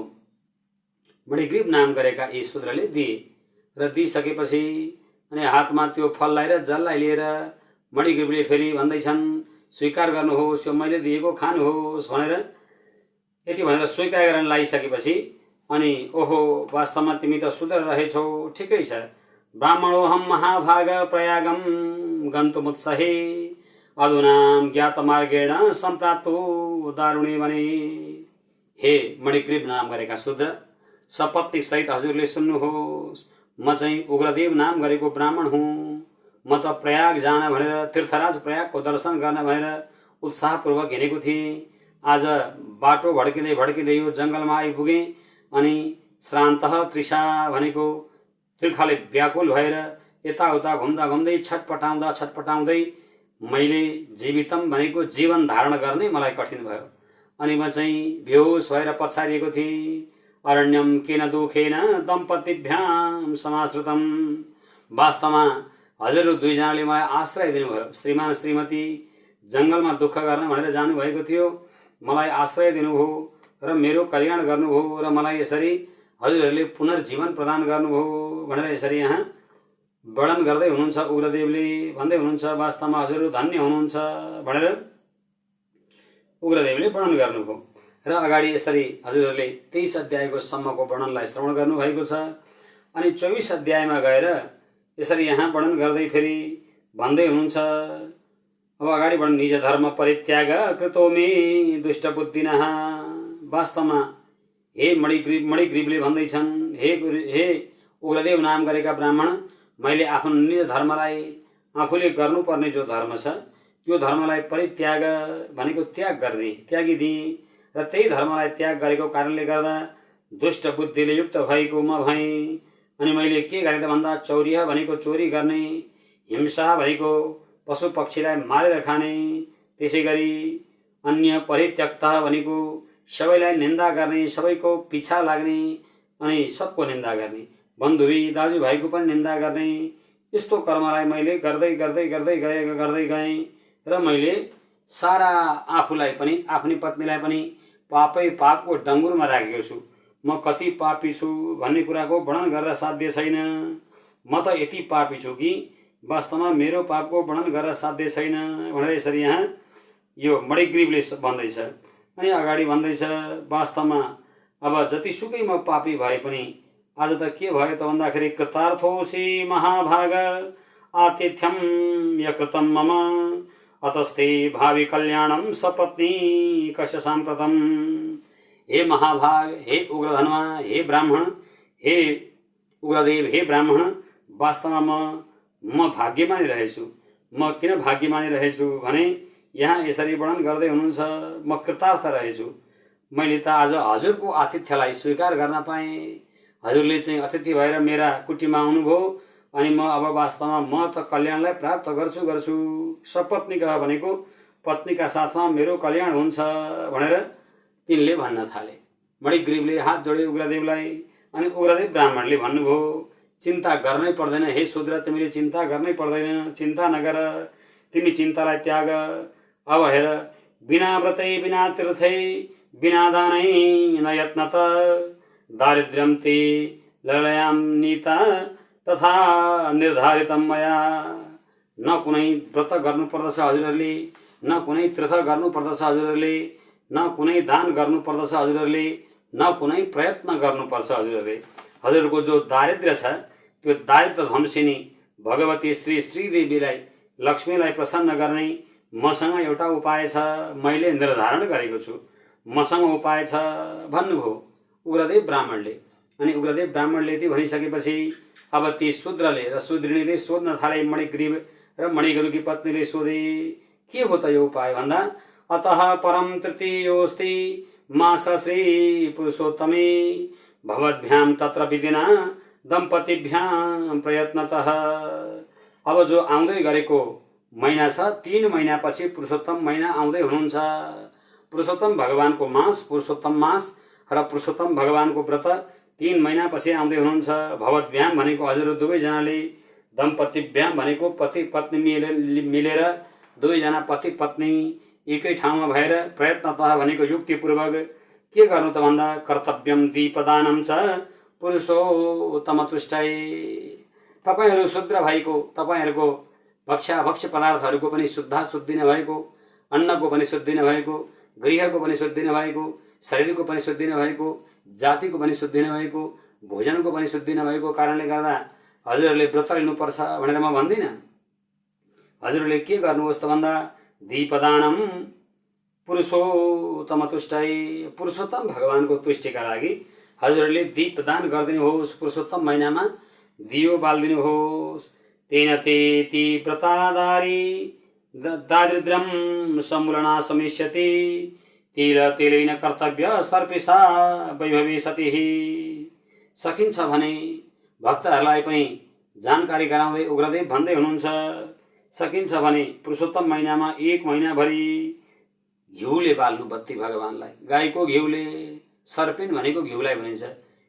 मणिग्रीव नाम गरेका यी शूद्रले दिए र दिइसकेपछि अनि हातमा त्यो फललाई र जललाई लिएर मणिग्रीवले फेरि भन्दैछन्, स्वीकार गर्नुहोस्, यो मैले दिएको खानुहोस् भनेर यति भनेर स्वीकार गर्न लागिसकेपछि अनि ओहो, वास्तवमा तिमी त शूद्र रहेछौ, ठिकै छ। ब्राह्मणोहम महाभाग प्रयागम गन्तुमुत्सहे अधुनाम ज्ञात मार्गेण सम्प्राप्तो दारुणे भने। हे मणिग्रीव नाम गरेका शूद्र, सपत्नीक सहित हजुरले सुन्नुहोस्, म चाहिँ उग्रदेव नाम गरेको ब्राह्मण हुँ। म त प्रयाग जान भनेर तीर्थराज प्रयागको दर्शन गर्न भनेर उत्साहपूर्वक हिँडेको थिएँ। आज बाटो भड्किँदै भड्किँदै यो जङ्गलमा आइपुगेँ अनि श्रान्तः तृषा भनेको तिर्खाले व्याकुल भएर यताउता घुम्दा घुम्दै छटपटाउँदै मैले जीवितम भनेको जीवन धारण गर्ने मलाई कठिन भयो अनि म चाहिँ बेहोस भएर पछारिएको थिएँ। अरण्यम केन दुखेन दम्पतिभ्याम समाश्रितम। वास्तवमा हजुरहरू दुईजनाले मलाई आश्रय दिनुभयो। श्रीमान श्रीमती जङ्गलमा दुःख गर्न भनेर जानुभएको थियो, मलाई आश्रय दिनुभयो र मेरो कल्याण गर्नुभयो र मलाई यसरी हजुरहरूले पुनर्जीवन प्रदान गर्नुभयो भनेर यसरी यहाँ वर्णन गर्दै हुनुहुन्छ। उग्रदेवले भन्दै हुनुहुन्छ वास्तवमा हजुरहरू धन्य हुनुहुन्छ भनेर उग्रदेवले वर्णन गर्नुभयो र अगाडि यसरी हजुरहरूले 23 अध्यायको सम्मको वर्णनलाई श्रवण गर्नुभएको छ। अनि 24 अध्यायमा गएर यसरी यहाँ वर्णन गर्दै फेरि भन्दै हुनुहुन्छ। अब अगाडि वर्णन निज धर्म परित्याग कृतो मे दुष्ट बुद्धिनः। वास्तवमा हे मणिग्रीवले भन्दैछन्, हे उग्रदेव नाम गरेका ब्राह्मण, मैले आफ्नो निज धर्मलाई आफूले गर्नुपर्ने जो धर्म छ त्यो धर्मलाई परित्याग भनेको त्याग गर्ने त्यागिदिएँ र त्यही धर्मलाई त्याग गरेको कारणले गर्दा दुष्ट बुद्धिले युक्त भएको म भएँ। अनि मैले के गरेँ त भन्दा चौर्य भनेको चोरी गर्ने, हिंसा भनेको पशु पक्षीलाई मारेर खाने, त्यसै गरी अन्य परित्यक्ता भनेको सबैलाई निन्दा गर्ने, सबैको पिछा लाग्ने अनि सबको निन्दा गर्ने, बन्धुवी दाजुभाइको पनि निन्दा गर्ने, यस्तो कर्मलाई मैले गर्दै गएँ र मैले सारा आफूलाई पनि आफ्नी पत्नीलाई पनि पापको डङ्गुरमा राखेको छु। म कति पापी छु भन्ने कुराको वर्णन गरेर साध्य छैन। म त यति पापी छु कि वास्तवमा मेरो पापको वर्णन गरेर साध्य छैन भनेर यसरी यहाँ यो मणिग्रीवले भन्दैछ। अनि अगाडि भन्दैछ वास्तवमा अब जतिसुकै म पापी भए पनि आज त के भयो त भन्दाखेरि कृतार्थोऽसि महाभाग आतिथ्यम यकृतं मम अतस्ते भावी कल्याणम सपत्नी कस्य साम्प्रतम। हे महाभाग, हे उग्रधन्वा, हे ब्राह्मण, हे उग्रदेव, हे ब्राह्मण, वास्तवमा म भाग्यमानी रहेछु। म किन भाग्यमानी रहेछु भने यहाँ यसरी वर्णन गर्दै हुनुहुन्छ, म कृतार्थ रहेछु। मैले त आज हजुरको आतिथ्यलाई स्वीकार गर्न पाएँ। हजुरले चाहिँ अतिथि भएर मेरा कुटीमा आउनुभयो अनि म अब वास्तवमा म त कल्याणलाई प्राप्त गर्छु। सपत्नीका भनेको पत्नीका साथमा मेरो कल्याण हुन्छ भनेर तिनले भन्न थाले। मणिग्रीवले हात जोडे उग्रदेवलाई अनि उग्रदेव ब्राह्मणले भन्नुभयो चिन्ता गर्नै पर्दैन हे शूद्र, तिमीले चिन्ता गर्नै पर्दैन, चिन्ता नगर, तिमी चिन्तालाई त्याग। अब हेर, बिना व्रतै बिना तीर्थै बिना दानै न यत्नत दारिद्र्यम ते ललयाम नीता तथा निर्धारितम मया। न कुनै व्रत गर्नुपर्दछ हजुरहरूले, न कुनै तीर्थ गर्नुपर्दछ हजुरहरूले, न कुनै दान गर्नुपर्दछ हजुरहरूले, न कुनै प्रयत्न गर्नुपर्छ हजुरहरूले। हजुरहरूको जो दारिद्र्य छ त्यो दारिद्र्य ध्वंसिनी भगवती श्रीदेवीलाई लक्ष्मीलाई प्रसन्न गर्ने मसँग एउटा उपाय छ, मैले निर्धारण गरेको छु, मसँग उपाय छ भन्नुभयो उग्रदेव ब्राह्मणले। अनि उग्रदेव ब्राह्मणले ती भनिसकेपछि अब ती शूद्रले र शूद्रिणीले सोध्न थाले। मणिग्रीव र मणिग्रीवकी पत्नीले सोधे के हो त यो उपाय भन्दा अतः परम तृतीयोस्ति मास श्री पुरुषोत्तमे भवद्भ्याम तत्र विधिना दम्पतिभ्याम प्रयत्नतः। अब जो आउँदै गरेको महिना छ 3 महिनापछि पुरुषोत्तम महिना आउँदै हुनुहुन्छ। पुरुषोत्तम भगवानको मास, पुरुषोत्तम मास र पुरुषोत्तम भगवानको व्रत 3 महिनापछि आउँदै हुनुहुन्छ। भवद्भ्याम भनेको हजुर दुवैजनाले, दम्पतिभ्याम भनेको पति पत्नी मिलेर दुवैजना पति पत्नी एकै ठाउँमा भएर प्रयत्नतः भनेको युक्तिपूर्वक के गर्नु त भन्दा कर्तव्यम दीपदानम च पुरुषोत्तमतुष्टै। तपाईहरू शूद्र भएको, तपाईहरूको भक्ष्य पदार्थहरूको पनि शुद्धि नभएको, अन्नको पनि शुद्धि नभएको, गृहको पनि शुद्धि नभएको, शरीरको पनि शुद्धि नभएको, जातिको पनि शुद्धि नभएको, भोजनको पनि शुद्धि नभएको कारणले गर्दा हजुरहरूले व्रत लिनुपर्छ भनेर म भन्दिनँ। हजुरहरूले के गर्नुहोस् त भन्दा दीपदानम पुरुषोत्तमतुष्टै, पुरुषोत्तम भगवानको तुष्टिका लागि हजुरहरूले दीपदान गरिदिनुहोस्। पुरुषोत्तम महिनामा दियो बालिदिनुहोस्। तेन तेति व्रतादारी दारिद्र्यं समूलना समिष्यति तिलेन कर्तव्य सर्पिसा वैभवी सतिः। सकिन्छ भने भक्तहरूलाई पनि जानकारी गराउँदै उग्रदेव भन्दै हुनुहुन्छ, सकिन्छ भने पुरुषोत्तम महिनामा 1 महिनाभरि घिउले बाल्नु बत्ती भगवानलाई। गाईको घिउले, सर्पिन भनेको घिउलाई भनिन्छ,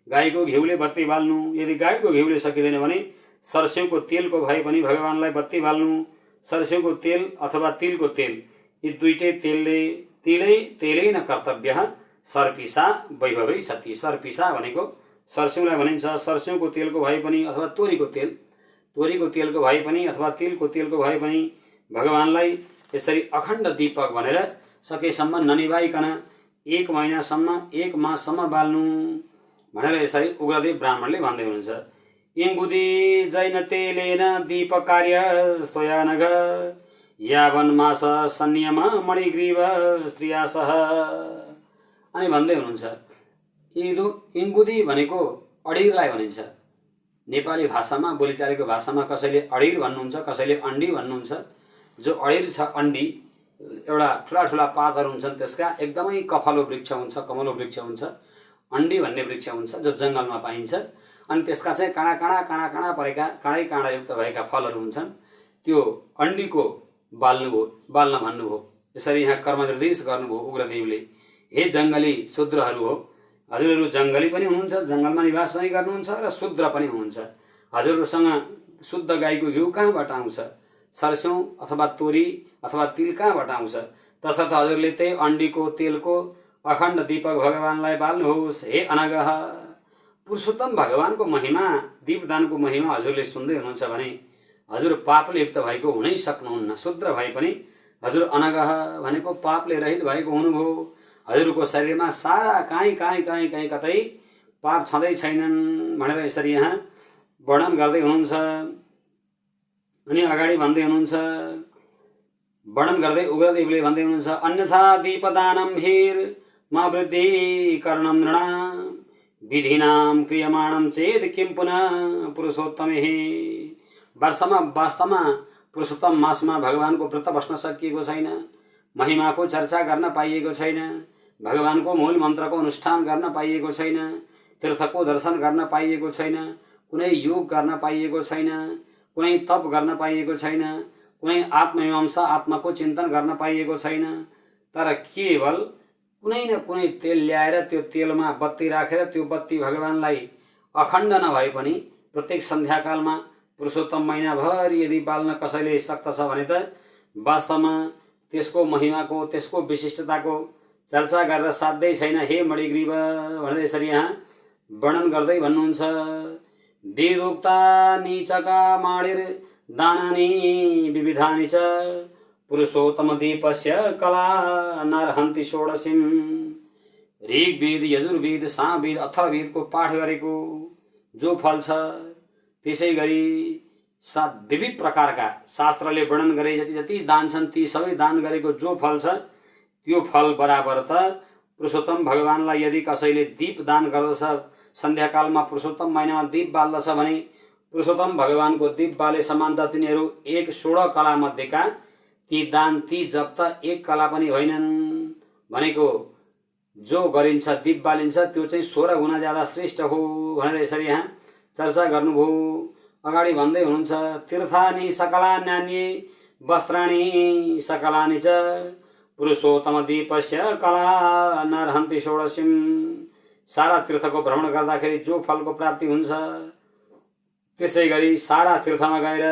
गाईको घिउले बत्ती बाल्नु। यदि गाईको घिउले सकिँदैन भने सरस्योको तेलको भए पनि भगवानलाई बत्ती बाल्नु। सरस्योको तेल अथवा तिलको तेल, यी दुईटै तेलैन कर्तव्य सर्पिसा वैभवै सती। सर्पिसा भनेको सरस्योलाई भनिन्छ। सरस्योको तेलको भए पनि अथवा तोरीको तेलको भए पनि अथवा तिलको तेलको भए पनि भगवानलाई यसरी अखण्ड दीपक भनेर सकेसम्म ननिभाइकन 1 महिनासम्म 1 माससम्म बाल्नु भनेर यसरी उग्रदेव ब्राह्मणले भन्दै हुनुहुन्छ। इङ्गुदी जैन तेलेन दीप कार्य स्तोया नग यावन मास संयम मणिग्रीव स्त्रिया सह। अनि भन्दै हुनुहुन्छ, इङ्गुदी भनेको अडिरलाई भनिन्छ। नेपाली भाषामा, बोलीचालीको भाषामा कसैले अडिर भन्नुहुन्छ, कसैले अन्डी भन्नुहुन्छ। जो अडिर छ, अन्डी एउटा ठुला ठुला पातहरू हुन्छन् त्यसका, एकदमै कफलो वृक्ष हुन्छ, कमलो वृक्ष हुन्छ। अन्डी भन्ने वृक्ष हुन्छ जो जङ्गलमा पाइन्छ। अनि त्यसका चाहिँ काँडा काँडा परेका, काँडायुक्त भएका फलहरू हुन्छन्। त्यो अन्डीको बाल्न भन्नुभयो। यसरी यहाँ कर्मनिर्देश गर्नुभयो उग्रदेवले। हे जङ्गली शूद्रहरू हो, हजुरहरू जङ्गली पनि हुनुहुन्छ, जङ्गलमा निवास पनि गर्नुहुन्छ र शूद्र पनि हुनुहुन्छ। हजुरहरूसँग शुद्ध गाईको घिउ कहाँबाट आउँछ? सरस्यौँ अथवा तोरी अथवा तिल कहाँबाट आउँछ? तसर्थ हजुरले त्यही अन्डीको तेलको अखण्ड दीपक भगवानलाई बाल्नुहोस्। हे अनगह, पुरुषोत्तम भगवानको महिमा, दीपदानको महिमा हजुरले सुन्दै हुनुहुन्छ भने हजुर पापले युक्त भएको हुनै सक्नुहुन्न। शूद्र भए पनि हजुर अनगह भनेको पापले रहित भएको हुनुभयो। हजुरको शरीरमा सारा काहीँ कतै पाप छँदै छैनन् भनेर यसरी यहाँ वर्णन गर्दै हुनुहुन्छ। अनि अगाडि भन्दै हुनुहुन्छ, वर्णन गर्दै उग्रदेवले भन्दै हुनुहुन्छ, अन्यथा दीपदानं मा वृद्धि करणं नृणां विधिनां क्रियमाणं चेद किं पुनः पुरुषोत्तमे। वास्तवमा पुरुषोत्तम मासमा भगवानको व्रत बस्न सकिएको छैन, महिमाको चर्चा गर्न पाइएको छैन, भगवानको मूल मन्त्रको अनुष्ठान गर्न पाइएको छैन, तीर्थको दर्शन गर्न पाइएको छैन, कुनै योग गर्न पाइएको छैन, कुनै तप गर्न पाइएको छैन, कुनै आत्ममीमांसा आत्माको चिन्तन गर्न पाइएको छैन। तर केवल कुनै न कुनै तेल ल्याएर त्यो तेलमा बत्ती राखेर त्यो बत्ती भगवानलाई अखण्ड नभए पनि प्रत्येक सन्ध्याकालमा पुरुषोत्तम महिनाभरि यदि बाल्न कसैले सक्दछ भने त वास्तवमा त्यसको महिमाको, त्यसको विशिष्टताको चर्चा गरेर साध्यै छैन। हे मणिग्रीव भनेर यसरी यहाँ वर्णन गर्दै भन्नुहुन्छ, वेदोक्ता नीचका माणिर दानानि विविधानि च पुरुषोत्तम दीपस्य कला नारहन्ति षोडशीं। ऋग्वेद, यजुर्वेद, सामवेद, अथर्ववेदको पाठ गरेको जो फल छ, त्यसै गरी विविध प्रकारका शास्त्रले वर्णन गरे जति दान छन् ती सबै दान गरेको जो फल छ, त्यो फल बराबर त पुरुषोत्तम भगवानलाई यदि कसैले दीप दान गर्दछ, सन्ध्याकालमा पुरुषोत्तम महिनामा दीप बाल्दछ भने पुरुषोत्तम भगवानको दीप बाले समान त तिनीहरू 16 कला मध्येका ती दान, ती जप त 1 कला पनि होइनन्। भनेको जो गरिन्छ, दीप बालिन्छ, त्यो चाहिँ 16 गुणा ज्यादा श्रेष्ठ हो भनेर यसरी यहाँ चर्चा गर्नुभयो। अगाडि भन्दै हुनुहुन्छ, तीर्थानि सकलान्यान्ये वस्त्राणि सकलानि च पुरुषोत्तम दीपस्य कला नारहन्ति षोडशीं। सारा तीर्थको भ्रमण गर्दाखेरि जो फलको प्राप्ति हुन्छ, त्यसै गरी सारा तीर्थमा गएर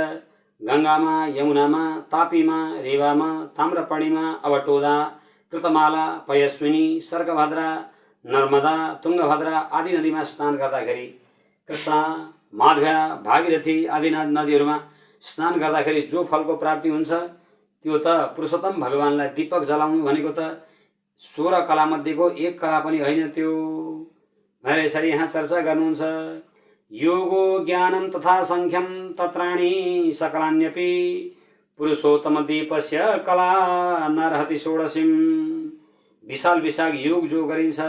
गङ्गामा, यमुनामा, तापीमा, रेवामा, ताम्रपर्णीमा, अवटोदा, कृतमाला, पयस्विनी, सर्कभद्रा, नर्मदा, तुङ्गभद्रा आदि नदीमा स्नान गर्दाखेरि, कृष्णा, माधव्या, भागीरथी आदि नदीहरूमा स्नान गर्दाखेरि जो फलको प्राप्ति हुन्छ त्यो त पुरुषोत्तम भगवानलाई दीपक जलाउनु भनेको त 16 कला मध्येको 1 कला पनि होइन त्यो भनेर यसरी यहाँ चर्चा गर्नुहुन्छ। योगो ज्ञानं तथा संख्यं तत्राणि सकलान्यपि पुरुषोत्तम दीपस्य कला नारहति षोडशीं। विशाल विशाल योग जो गरिन्छ,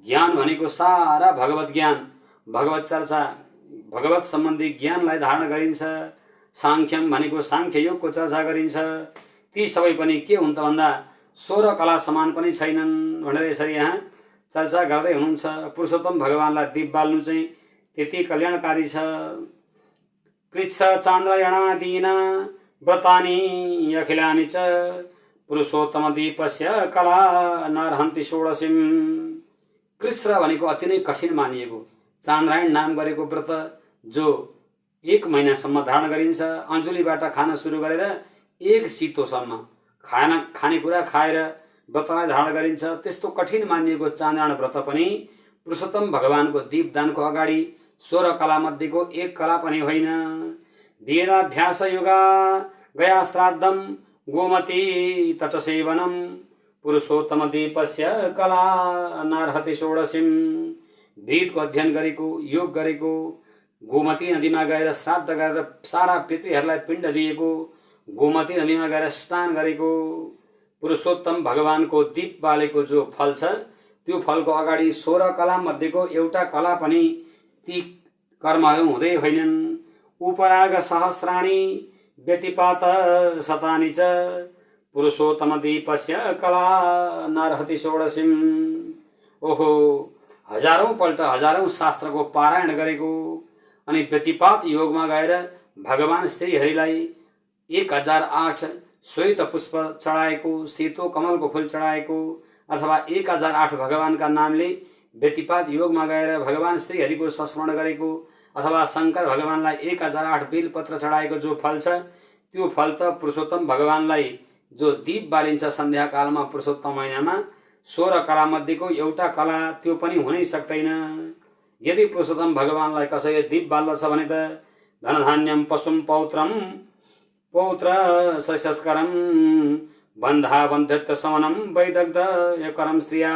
ज्ञान भनेको सारा भगवत ज्ञान, भगवत चर्चा, भगवत सम्बन्धी ज्ञानलाई धारण गरिन्छ। साङ्ख्यम भनेको साङ्ख्य योगको चर्चा गरिन्छ। ती सबै पनि के हुन् त भन्दा 16 कला समान पनि छैनन् भनेर यसरी यहाँ चर्चा गर्दै हुनुहुन्छ। पुरुषोत्तम भगवानलाई दीप बाल्नु चाहिँ त्यति कल्याणकारी छ। कृच्छ चान्द्रयणादीन व्रतानि अखिलानि च पुरुषोत्तम दीपस्य कला नार्हन्ति षोडशीम। कृच्छ भनेको अति नै कठिन मानिएको चान्द्रायण नाम गरेको व्रत जो 1 महिनासम्म धारण गरिन्छ। अञ्जुलीबाट खान सुरु गरेर 1 सितोसम्म खानेकुरा खाएर व्रतलाई धारण गरिन्छ। त्यस्तो कठिन मानिएको चान्द्रायण व्रत पनि पुरुषोत्तम भगवानको दीपदानको अगाडि 16 कला मध्येको 1 कला पनि होइन। वेदाभ्यास योगा गया श्राद्धम गोमती तटसेवनम पुरुषोत्तम दीपस्य कला नार्हति षोडशीम। वेदको अध्ययन गरेको, योग गरेको, गोमती नदीमा गएर श्राद्ध गरेर सारा पितृहरूलाई पिण्ड दिएको, गोमती नदीमा गएर स्नान गरेको, पुरुषोत्तम भगवानको दीप बालेको जो फल छ त्यो फलको अगाडि 16 कला मध्येको एउटा कला पनि ती कर्महरू हुँदै होइनन्। उपराग सहस्राणि व्यतिपात शतानि च पुरुषोत्तम दीपस्य कला नार्हति षोडशीम। ओहो, हजारौं पल्ट हजारौं शास्त्रको पारायण गरेको अनि व्यतिपात योगमा गएर भगवान श्रीहरिलाई 1008 श्वेत पुष्प चढाएको, सेतो कमलको फूल चढाएको अथवा 1008 भगवानका नामले व्यतिपात योगमा गएर भगवान श्रीहरिको संस्मरण गरेको अथवा शङ्कर भगवानलाई 1008 बेलपत्र चढाएको जो फल छ त्यो फल त पुरुषोत्तम भगवानलाई जो दीप बालिन्छ सन्ध्याकालमा पुरुषोत्तम महिनामा 16 कला मध्येको एउटा कला त्यो पनि हुनै सक्दैन। यदि पुरुषोत्तम भगवानलाई कसैले दीप बाल्दछ भने त धनधान्यम पशुम पौत्रम पौत्र संस्कारम बन्धा बन्धत्व समनम वैदग्ध यकरम स्त्रिया।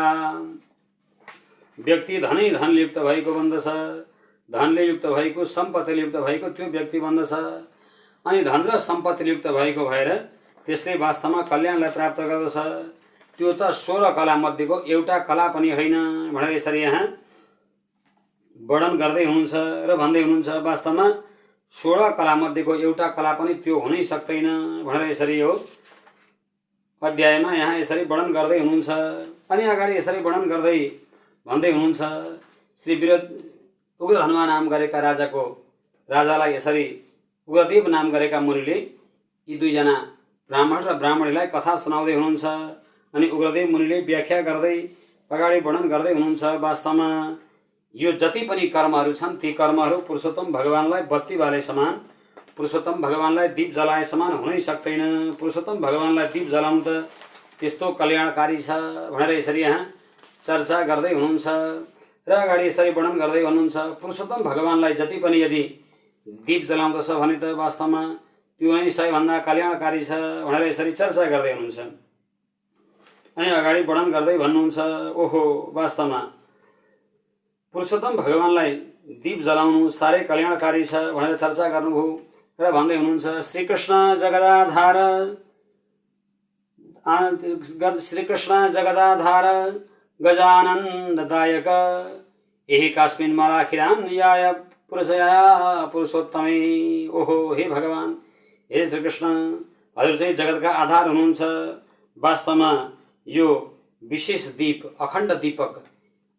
व्यक्ति धनै धनले युक्त भएको बन्दछ, धनले युक्त भएको, सम्पत्तिले युक्त भएको त्यो व्यक्ति बन्दछ। अनि धन र सम्पत्तिले युक्त भएको भएर त्यसले वास्तवमा कल्याणलाई प्राप्त गर्दछ। त्यो त 16 कला मध्येको एउटा कला पनि होइन भनेर यसरी यहाँ वर्णन गर्दै हुनुहुन्छ र भन्दै हुनुहुन्छ। वास्तवमा 16 कला मध्येको एउटा कला पनि त्यो हुनै सक्दैन भनेर यसरी हो अध्यायमा यहाँ यसरी वर्णन गर्दै हुनुहुन्छ। अनि अगाडि यसरी वर्णन गर्दै भन्दै हुनुहुन्छ। श्री उग्रधन्वा नाम गरेका राजालाई यसरी उग्रदेव नाम गरेका मुनिले यी दुईजना ब्राह्मण र ब्राह्मणीलाई कथा सुनाउँदै हुनुहुन्छ। अनि उग्रदेव मुनिले व्याख्या गर्दै अगाडि वर्णन गर्दै हुनुहुन्छ। वास्तवमा यो जति पनि कर्महरू छन् ती कर्महरू पुरुषोत्तम भगवानलाई बत्ती बाले समान, पुरुषोत्तम भगवानलाई दीप जलाए समान हुनै सक्दैन। पुरुषोत्तम भगवानलाई दीप जलाउनु त त्यस्तो कल्याणकारी छ भनेर यसरी यहाँ चर्चा गर्दै हुनुहुन्छ र अगाडि यसरी वर्णन गर्दै भन्नुहुन्छ। पुरुषोत्तम भगवानलाई जति पनि यदि दीप जलाउँदछ भने त वास्तवमा त्यो नै सबैभन्दा कल्याणकारी छ भनेर यसरी चर्चा गर्दै हुनुहुन्छ। अनि अगाडि वर्णन गर्दै भन्नुहुन्छ। ओहो, वास्तवमा पुरुषोत्तम भगवानलाई दीप जलाउनु साह्रै कल्याणकारी छ भनेर चर्चा गर्नुभयो र भन्दै हुनुहुन्छ। श्रीकृष्ण जगदाधार गजानन्ददायक यही कास्मिन् मलाखिरान याय पुरुषया पुरुषोत्तमे। ओहो, हे भगवान, हे श्रीकृष्ण, हजुर चाहिँ जगतका आधार हुनुहुन्छ। वास्तवमा यो विशेष दीप, अखण्ड दीपक,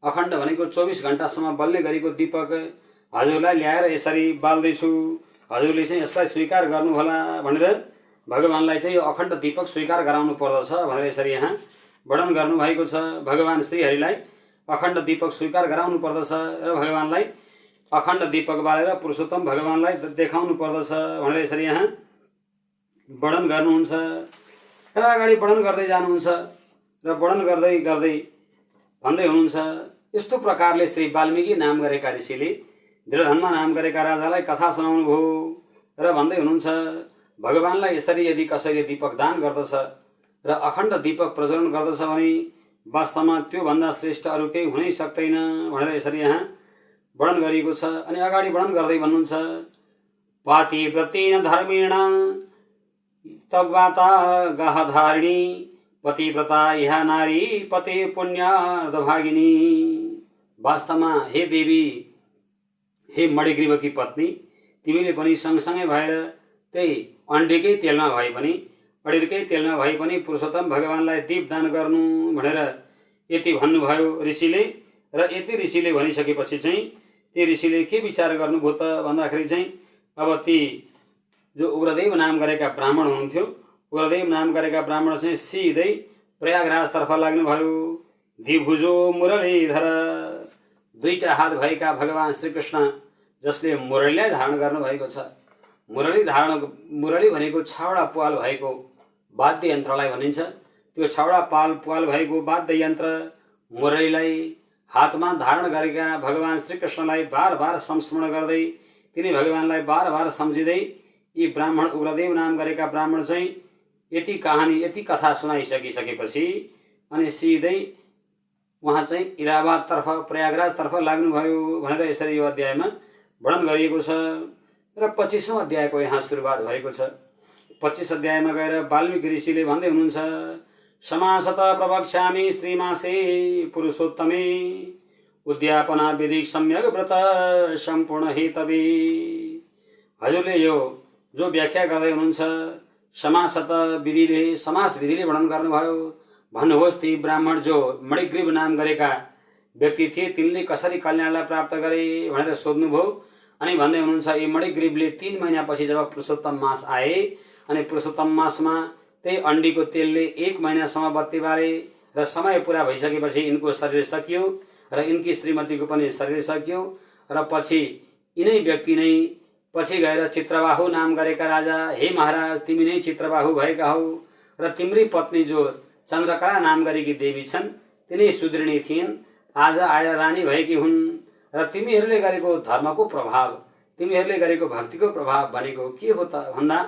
अखण्ड भनेको 24 घण्टासम्म बल्ने गरेको दीपक हजुरलाई ल्याएर यसरी बाल्दैछु, हजुरले चाहिँ यसलाई स्वीकार गर्नुहोला भनेर भगवानलाई चाहिँ यो अखण्ड दीपक स्वीकार गराउनु पर्दछ भनेर यसरी यहाँ वर्णन गर्नुभएको छ। भगवान श्रीहरिलाई अखण्ड दीपक स्वीकार गराउनु पर्दछ र भगवानलाई अखण्ड दीपक बालेर पुरुषोत्तम भगवानलाई देखाउनु पर्दछ भनेर यसरी यहाँ वर्णन गर्नुहुन्छ र अगाडि वर्णन गर्दै जानुहुन्छ र वर्णन गर्दै गर्दै भन्दै हुनुहुन्छ। यस्तो प्रकारले श्री वाल्मीकि नाम गरेका ऋषिले दृढधन्मा नाम गरेका राजालाई कथा सुनाउनु भयो र भन्दै हुनुहुन्छ। भगवानलाई यसरी यदि कसैले दीपक दान गर्दछ र अखण्ड दीपक प्रज्वलन गर्दछ भने वास्तवमा त्योभन्दा श्रेष्ठ अरू केही हुनै सक्दैन भनेर यसरी यहाँ वर्णन गरिएको छ। अनि अगाडि वर्णन गर्दै भन्नुहुन्छ। पातिव्रतेन धर्मेण तद्वाता गाहधारिणी पतिव्रता इहा नारी पते पुण्यार्धभागिनी। वास्तवमा हे देवी, हे मणिग्रीवकी पत्नी, तिमीले पनि सँगसँगै भएर त्यही अन्डीकै तेलमा भए पनि अडिरकै तेलमा भए पनि पुरुषोत्तम भगवानलाई दीपदान गर्नु भनेर यति भन्नुभयो ऋषिले। र यति ऋषिले भनिसकेपछि चाहिँ ती ऋषिले के विचार गर्नुभयो त भन्दाखेरि चाहिँ अब ती जो उग्रदेव नाम गरेका ब्राह्मण हुनुहुन्थ्यो, उग्रदेव नाम गरेका ब्राह्मण चाहिँ सिधै प्रयागराजतर्फ लाग्नुभयो। द्विभुजो मुरलीधर, दुईटा हात भएका भगवान श्रीकृष्ण जसले मुरलीलाई धारण गर्नुभएको छ। मुरली भनेको छवटा पाल भएको वाद्य यन्त्रलाई भनिन्छ। त्यो छवटा पाल भएको वाद्य यन्त्र मुरलीलाई हातमा धारण गरेका भगवान श्रीकृष्णलाई बार बार संस्मरण गर्दै, तिनी भगवानलाई बार बार सम्झिँदै यी ब्राह्मण उग्रदेव नाम गरेका ब्राह्मण चाहिँ यति कहानी यति कथा सुनाइसकिसकेपछि अनि सिधै उहाँ चाहिँ इलाहाबादतर्फ प्रयागराजतर्फ लाग्नुभयो भनेर यसरी यो अध्यायमा वर्णन गरिएको छ। र 25औं अध्यायको यहाँ सुरुवात भएको छ। 25 अध्यायमा गएर वाल्मीकि ऋषिले भन्दै हुनुहुन्छ, समासत प्रवक्ष्यामि श्रीमासे पुरुषोत्तमे उद्यापना विधि सम्यक व्रत सम्पूर्ण हेतवे। हजुरले यो जो व्याख्या गर्दै हुनुहुन्छ समासत विधिले, समास विधिले वर्णन गर्नुभयो। भन्नुहोस् ती ब्राह्मण जो मणिग्रीव नाम गरेका व्यक्ति थिए तिनले कसरी कल्याणलाई प्राप्त गरे भनेर सोध्नुभयो। अनि भन्दै हुनुहुन्छ यी मणिग्रीवले 3 महिनापछि जब पुरुषोत्तम मास आए अनि पुरुषोत्तम मासमा त्यही अन्डीको तेलले 1 महिनासम्म बत्ती बाले र समय पुरा भइसकेपछि यिनको शरीर सकियो र यिनकी श्रीमतीको पनि शरीर सकियो। र पछि यिनै व्यक्ति नै पछि गएर चित्रबाहु नाम गरेका राजा, हे महाराज तिमी नै चित्रबाहु भएका हौ र तिम्री पत्नी जो चन्द्रकला नाम गरेकी देवी छन् तिनै सुदृढी थिइन्, आज आएर रानी भएकी हुन्। र तिमीहरूले गरेको धर्मको प्रभाव, तिमीहरूले गरेको भक्तिको प्रभाव भनेको के हो त भन्दा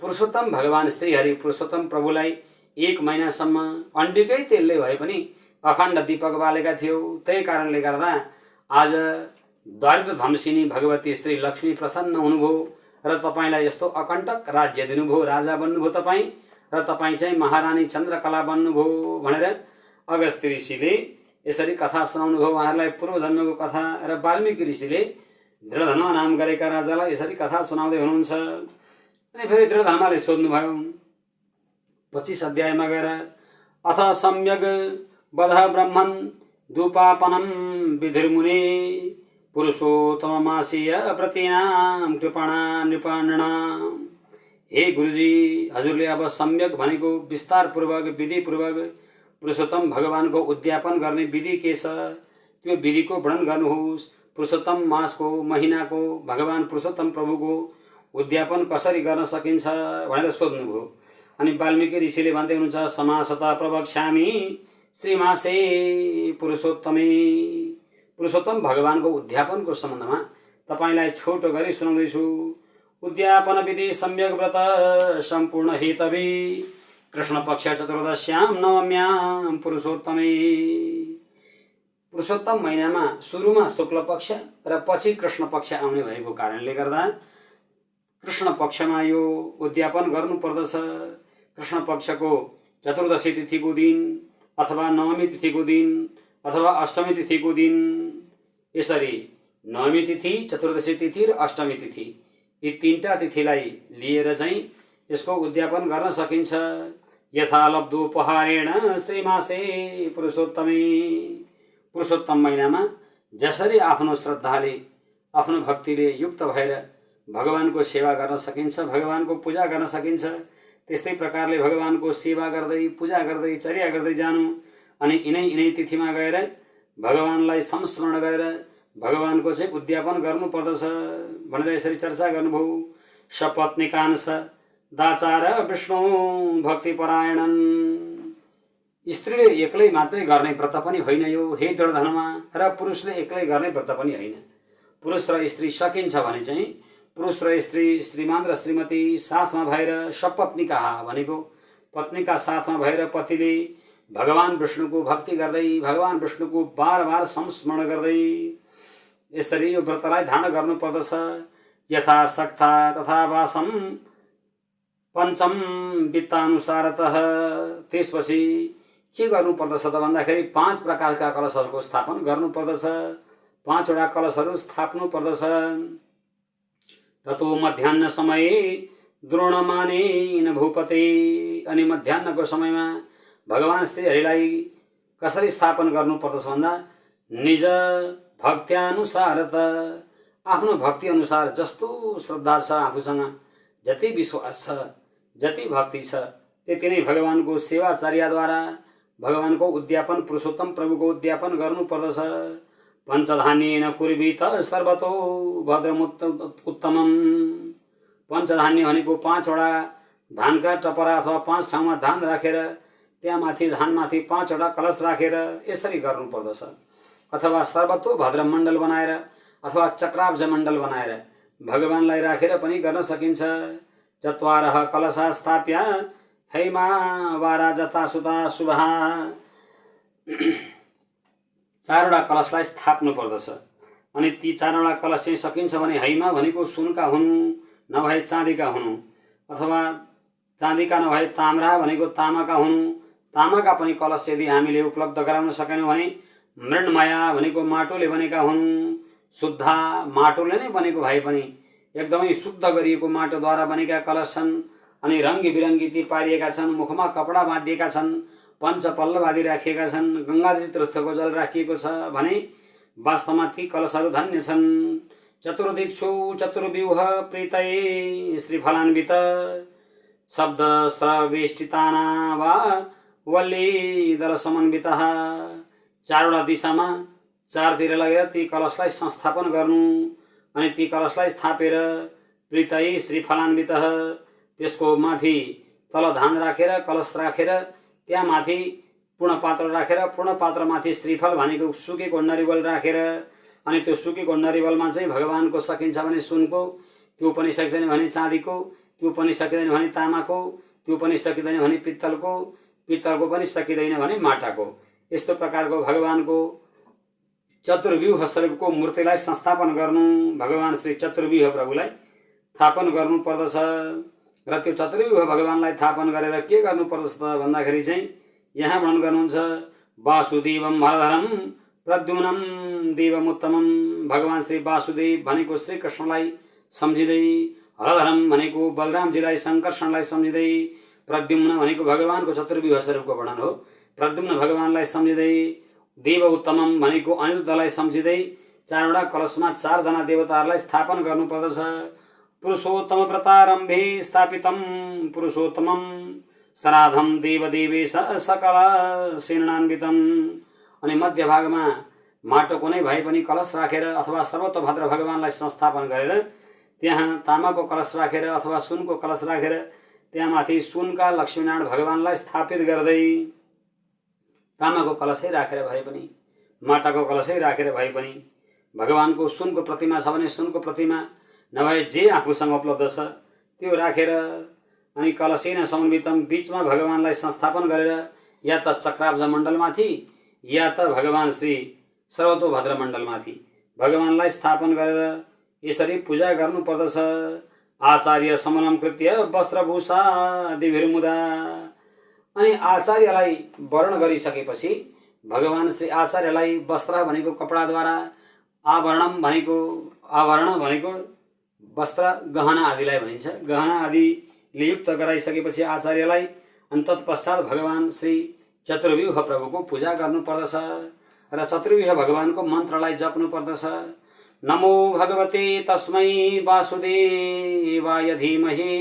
पुरुषोत्तम भगवान श्रीहरि पुरुषोत्तम प्रभुलाई 1 महिनासम्म अन्डीकै तेलले भए पनि अखण्ड दीपक बालेका थियौ। त्यही कारणले गर्दा आज दारिद्र धम्सिनी भगवती श्री लक्ष्मी प्रसन्न हुनुभयो र तपाईलाई यस्तो अकण्टक राज्य दिनुभयो, राजा बन्नुभयो तपाईँ र तपाईँ चाहिँ महारानी चन्द्रकला बन्नुभयो भनेर अगस्त्य ऋषिले यसरी कथा सुनाउनुभयो उहाँहरूलाई पूर्वजन्मको कथा। र वाल्मीकि ऋषिले दृढधर्म नाम गरेका राजालाई यसरी कथा सुनाउँदै हुनुहुन्छ। अनि फेरि दृढधर्मले सोध्नुभयो 25 अध्यायमा गएर, अथ सम्यग वध ब्रह्मन् दूपापनं विधिर्मुने पुरुषोत्तममासीय व्रतीनां कृपणा नृपाणाम्। हे गुरुजी, हजुरले अब सम्यक भनेको विस्तारपूर्वक विधिपूर्वक पुरुषोत्तम भगवानको उद्यापन गर्ने विधि के छ त्यो विधिको वर्णन गर्नुहोस्। पुरुषोत्तम मासको महिनाको भगवान पुरुषोत्तम प्रभुको उद्यापन कसरी गर्न सकिन्छ भनेर सोध्नुभयो। अनि वाल्मीकि ऋषिले भन्दै हुनुहुन्छ, समासता प्रवक्ष्यामि श्रीमासे पुरुषोत्तमे। पुरुषोत्तम भगवानको उद्यापनको सम्बन्धमा तपाईलाई छोटो गरी सुनाउँदैछु। उद्यापन विधि सम्यक व्रत सम्पूर्ण हेतवे कृष्ण पक्ष चतुर्दश्यां नवम्यां पुरुषोत्तमे। पुरुषोत्तम महिनामा सुरुमा शुक्ल पक्ष र पछि कृष्ण पक्ष आउने भएको कारणले गर्दा कृष्ण पक्षमा यो उद्यापन गर्नुपर्दछ। कृष्ण पक्षको चतुर्दशी तिथिको दिन अथवा नवमी तिथिको दिन अथवा अष्टमी तिथिको दिन, यसरी नवमी तिथि, चतुर्दशी तिथि र अष्टमी तिथि यी 3टा तिथिलाई लिएर चाहिँ यसको उद्यापन गर्न सकिन्छ। यथा लब्धोपहारेण श्रीमासे पुरुषोत्तमे। पुरुषोत्तम महिनामा जसरी आफ्नो श्रद्धाले आफ्नो भक्तिले युक्त भएर भगवानको सेवा गर्न सकिन्छ, भगवानको पूजा गर्न सकिन्छ, त्यस्तै प्रकारले भगवानको सेवा गर्दै पूजा गर्दै चर्या गर्दै जानु अनि यिनै तिथिमा गएर भगवानलाई संस्मरण गरेर भगवानको चाहिँ उद्यापन गर्नुपर्दछ भनेर यसरी चर्चा गर्नुभयो। सपत्नीकांश दाचार विष्णु भक्तिपरायणन्। स्त्रीले एक्लै मात्रै गर्ने व्रत पनि होइन यो, हे दृढधर्मा, र पुरुषले एक्लै गर्ने व्रत पनि होइन। पुरुष र स्त्री सकिन्छ भने चाहिँ पुरुष र स्त्री, श्रीमान र श्रीमती साथमा भएर सपत्नीका भनेको पत्नीका साथमा भएर पतिले भगवान विष्णुको भक्ति गर्दै भगवान विष्णुको बार बार संस्मरण गर्दै यसरी यो व्रतलाई धारण गर्नुपर्दछ। यथा सक्था तथा वासम पञ्चम वित्तानुसारतः। त्यसपछि के गर्नुपर्दछ त भन्दाखेरि 5 प्रकारका कलशहरूको स्थापन गर्नुपर्दछ, 5 वटा कलशहरू स्थाप्नु पर्दछ। ततो मध्याह्न समये द्रोणमानेन भूपते। अनि मध्याह्नको समयमा भगवान श्रीहरिलाई कसरी स्थापन गर्नुपर्दछ भन्दा निज भक्त्यानुसार त आफ्नो भक्ति अनुसार जस्तो श्रद्धा छ आफूसँग, जति विश्वास छ, जति भक्ति छ, त्यति नै भगवानको सेवाचर्याद्वारा भगवानको उद्यापन, पुरुषोत्तम प्रभुको उद्यापन गर्नुपर्दछ। पञ्चधान्येन कुर्वीत सर्वतो भद्रमुत् उत्तमम्। पञ्चधान्य भनेको 5 वटा धानका टपरा अथवा 5 ठाउँमा धान राखेर त्यहाँमाथि धानमाथि 5 वटा कलश राखेर यसरी गर्नुपर्दछ। अथवा सर्वतो भद्र मण्डल बनाएर अथवा चक्राब्ज मण्डल बनाएर भगवानलाई राखेर पनि गर्न सकिन्छ। चत्वारः कलशा स्थाप्य हैमा वारा जता सुता शुभा। 4 वटा कलशलाई स्थाप्नु पर्दछ। अनि ती 4 वटा कलश चाहिँ सकिन्छ भने हैमा भनेको सुनका हुनु, नभए चाँदीका हुनु, अथवा चाँदीका नभए ताम्रा भनेको तामाका हुनु। तामाका पनि कलश यदि हामीले उपलब्ध गराउन सकेनौँ भने मृण्मया भनेको माटोले बनेका हुनु। शुद्धा माटोले नै बनेको भए पनि एकदमै शुद्ध गरिएको माटोद्वारा बनेका कलश छन्। अनि रङ्गी बिरङ्गी ती पारिएका छन्, मुखमा कपडा बाँधिएका छन्, पञ्चपल्लव आदि राखिएका छन्, गङ्गादि तीर्थको जल राखिएको छ भने वास्तवमा ती कलशहरू धन्य छन्। चतुर्दिक्षु चतुर्व्यूह प्रीतये श्रीफलान्वित शब्द स्रवेष्टिताना वा वल्ली दल समन्वितः। 4 वटा दिशामा 4तिर लगेर ती कलशलाई संस्थापन गर्नु। अनि ती कलशलाई स्थापेर प्रीतये श्रीफलान्वित, त्यसको माथि तल धान राखेर कलश राखेर त्यहाँ माथि पूर्णपात्र राखेर पूर्णपात्रमाथि श्रीफल भनेको सुकेको नरिवल राखेर अनि त्यो सुकेको नरिवलमा चाहिँ भगवानको सकिन्छ भने सुनको, त्यो पनि सकिँदैन भने चाँदीको, त्यो पनि सकिँदैन भने तामाको, त्यो पनि सकिँदैन भने पित्तलको, पित्तलको पनि सकिँदैन भने माटाको। यस्तो प्रकारको भगवानको चतुर्व्यूह स्वरूपको मूर्तिलाई संस्थापन गर्नु, भगवान श्री चतुर्व्यूह प्रभुलाई स्थापन गर्नुपर्दछ। र त्यो चतुर्व्यूह भगवानलाई स्थापन गरेर के गर्नुपर्दछ भन्दाखेरि चाहिँ यहाँ वर्णन गर्नुहुन्छ वासुदेवम हरधरम प्रद्युम्नम देवमुत्तमम। भगवान श्री वासुदेव भनेको श्री कृष्णलाई सम्झिँदै, हरधरम भनेको बलरामजीलाई शङ्कर्षणलाई सम्झिँदै, प्रद्युम्न भनेको भगवानको चतुर्व्यूह स्वरूपको वर्णन हो, प्रद्युम्न भगवानलाई सम्झिँदै, देव उत्तमम भनेको अनिरुद्धलाई सम्झिँदै 4 वटा कलशमा 4 जना देवताहरूलाई स्थापन गर्नुपर्दछ। पुरुषोत्तम व्रतारम्भे स्थापितम पुरुषोत्तमम श्राद्धम देवदेवेश सकल सेनान्वितम। अनि मध्य भागमा माटोको नै भए पनि कलश राखेर अथवा सर्वतोभद्र भगवानलाई संस्थापन गरेर त्यहाँ तामाको कलश राखेर अथवा सुनको कलश राखेर त्यहाँमाथि सुनका लक्ष्मीनारायण भगवानलाई स्थापित गर्दै, तामाको कलशै राखेर भए पनि माटाको कलशै राखेर भए पनि भगवानको सुनको प्रतिमा छ भने सुनको प्रतिमा, नभए जे आफूसँग उपलब्ध छ त्यो राखेर अनि कलशेन समन्वितम बीचमा भगवानलाई संस्थापन गरेर या त चक्राब्ज मण्डलमाथि या त भगवान श्री सर्वतोभद्र मण्डलमाथि भगवानलाई स्थापन गरेर यसरी पूजा गर्नुपर्दछ। आचार्य समलम कृत्य वस्त्रभूषा दिभिर्मुदा। अनि आचार्यलाई वर्ण गरिसकेपछि भगवान श्री आचार्यलाई वस्त्र भनेको कपडाद्वारा, आभरण भनेको वस्त्र गहना आदिलाई भनिन्छ, गहना आदिले युक्त गराइसकेपछि आचार्यलाई अनि तत्पश्चात भगवान श्री चतुर्व्यूह प्रभुको पूजा गर्नुपर्दछ र चतुर्व्यूह भगवानको मन्त्रलाई जप्नुपर्दछ। नमो भगवते तस्मै वासुदेवाय धीमहि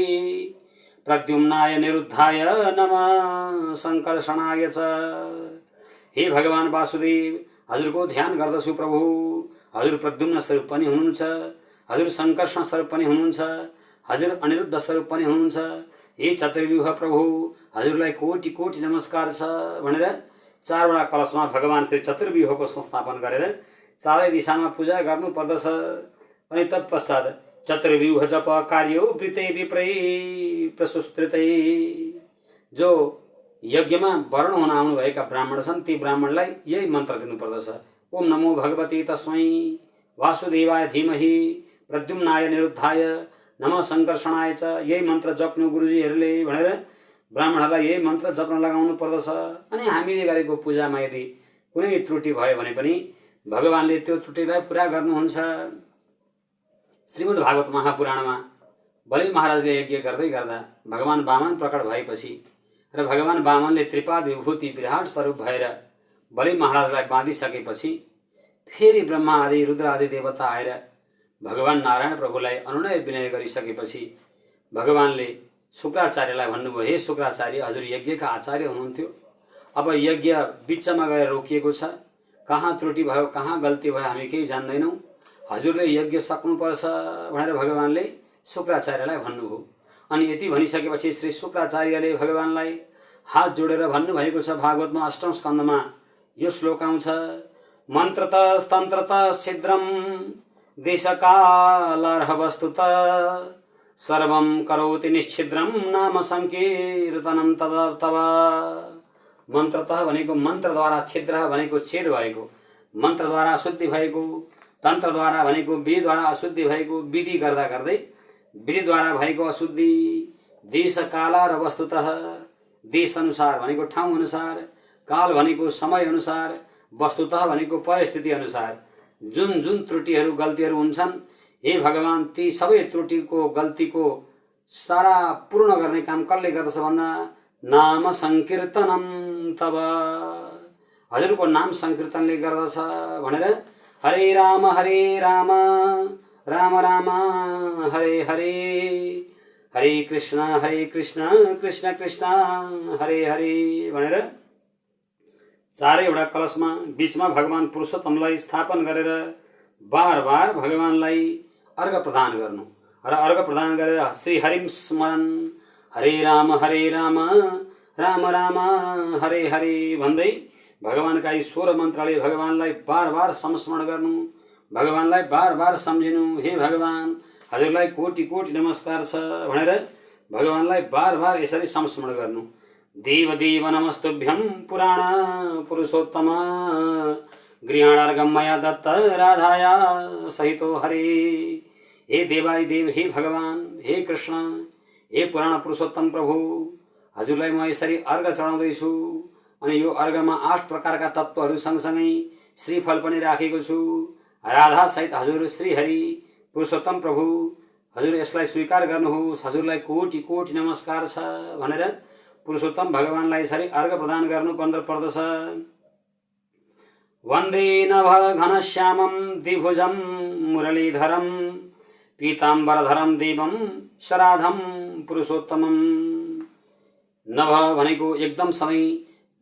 प्रद्युम्नाय निरुद्धाय नमः शङ्कर्षणाय च। हे भगवान वासुदेव, हजुरको ध्यान गर्दछु प्रभु। हजुर प्रद्युम्न स्वरूप पनि हुनुहुन्छ, हजुर शङ्कर्षण स्वरूप पनि हुनुहुन्छ, हजुर अनिरुद्ध स्वरूप पनि हुनुहुन्छ। हे चतुर्व्यूह प्रभु, हजुरलाई कोटि कोटि नमस्कार छ भनेर 4 वटा कलशमा भगवान श्री चतुर्व्यूहको संस्थापन गरेर 4 दिशामा पूजा गर्नुपर्दछ। अनि तत्पश्चात चतुर्व्यूह जप कार्यो वृते विप्रै प्रसुस्तृतै। जो यज्ञमा वर्ण हुन आउनुभएका ब्राह्मण छन् ती ब्राह्मणलाई यही मन्त्र दिनुपर्दछ। ओम नमो भगवते तस्मै वासुदेवाय धीमहि प्रद्युम्नाय निरुद्धाय नमः शङ्कर्षणाय च। यही मन्त्र जप्नु गुरुजीहरूले भनेर ब्राह्मणहरूलाई यही मन्त्र जप्न लगाउनु पर्दछ। अनि हामीले गरेको पूजामा यदि कुनै त्रुटि भयो भने पनि भगवानले त्यो त्रुटिलाई पुरा गर्नुहुन्छ। श्रीमद् भागवत महापुराणमा बलि महाराजले यज्ञ गर्दै गर्दा भगवान वामन प्रकट भएपछि र भगवान वामनले त्रिपाद विभूति विराट स्वरूप भएर बलि महाराजलाई बाँधिसकेपछि फेरि ब्रह्मा आदि रुद्र आदि देवता आएर भगवान नारायण प्रभुलाई अनुनय विनय गरिसकेपछि भगवानले शुक्राचार्यलाई भन्नुभयो, हे शुक्राचार्य, हजुर यज्ञका आचार्य हुनुहुन्थ्यो, अब यज्ञ बिचमा गएर रोकिएको छ, कहाँ त्रुटि भयो कहाँ गल्ती भयो हामी केही जान्दैनौँ, हजुरले यज्ञ सक्नुपर्छ भनेर भगवानले शुक्राचार्यलाई भन्नुभयो। अनि यति भनिसकेपछि श्री शुक्राचार्यले भगवानलाई हात जोडेर भन्नुभएको छ, भागवतमा 8औं स्कन्धमा यो श्लोक आउँछ, मन्त्रतस्तन्त्रत छिद्रम देशकालर्ह वस्तुत सर्वं करोति निश्छिद्रम नाम संकीर्तनम तव। मन्त्रतः भनेको मन्त्रद्वारा, छिद्र भनेको छेद भएको, मन्त्रद्वारा अशुद्धि भएको, तन्त्रद्वारा भनेको विधिद्वारा अशुद्धि भएको, विधि गर्दा गर्दै विधिद्वारा भएको अशुद्धि, देशकाल र वस्तुतः, देश अनुसार भनेको ठाउँ अनुसार, काल भनेको समय अनुसार, वस्तुतः भनेको परिस्थिति अनुसार जुन जुन त्रुटिहरू गल्तीहरू हुन्छन्, हे भगवान ती सबै त्रुटिको गल्तीको सारा पूर्ण गर्ने काम कसले गर्दछ भन्दा नाम संकीर्तनम तब, हजुरको नाम संकीर्तनले गर्दछ भनेर हरे राम राम राम हरे हरे, हरे कृष्ण कृष्ण कृष्ण हरे हरे भनेर चारैवटा कलशमा बीचमा भगवान पुरुषोत्तमलाई स्थापन गरेर बार बार भगवानलाई अर्घ प्रदान गर्नु र अर्घ प्रदान गरेर श्री हरिम स्मरण, हरे राम राम राम हरे हरे भन्दै भगवानका यी 16 मन्त्रले भगवानलाई बार बार संस्मरण गर्नु, भगवानलाई बार बार सम्झिनु, हे भगवान हजुरलाई कोटि कोटि नमस्कार छ भनेर भगवानलाई बार बार यसरी संस्मरण गर्नु। देव देव नमस्तुभ्यं पुराण पुरुषोत्तम गृहाणार्घं मया दत्त राधाया सहितो हरे, हे देवाय देव, हे भगवान, हे कृष्ण, हे पुराण पुरुषोत्तम प्रभु, हजुरलाई म यसरी अर्घ चढाउँदैछु अनि यो अर्घमा 8 प्रकारका तत्त्वहरू सँगसँगै श्रीफल पनि राखेको छु, राधा सहित हजुर श्री हरि पुरुषोत्तम प्रभु हजुर यसलाई स्वीकार गर्नुहोस्, हजुरलाई कोटि कोटि नमस्कार छ भनेर पुरुषोत्तम भगवानलाई यसरी अर्घ प्रदान गर्नु पर्दछ। वन्दे नभ घनश्यामं द्विभुजं मुरलीधरं पीताम्बरधरं देवं शराधं पुरुषोत्तमं। नभ भनेको एकदम सधैँ,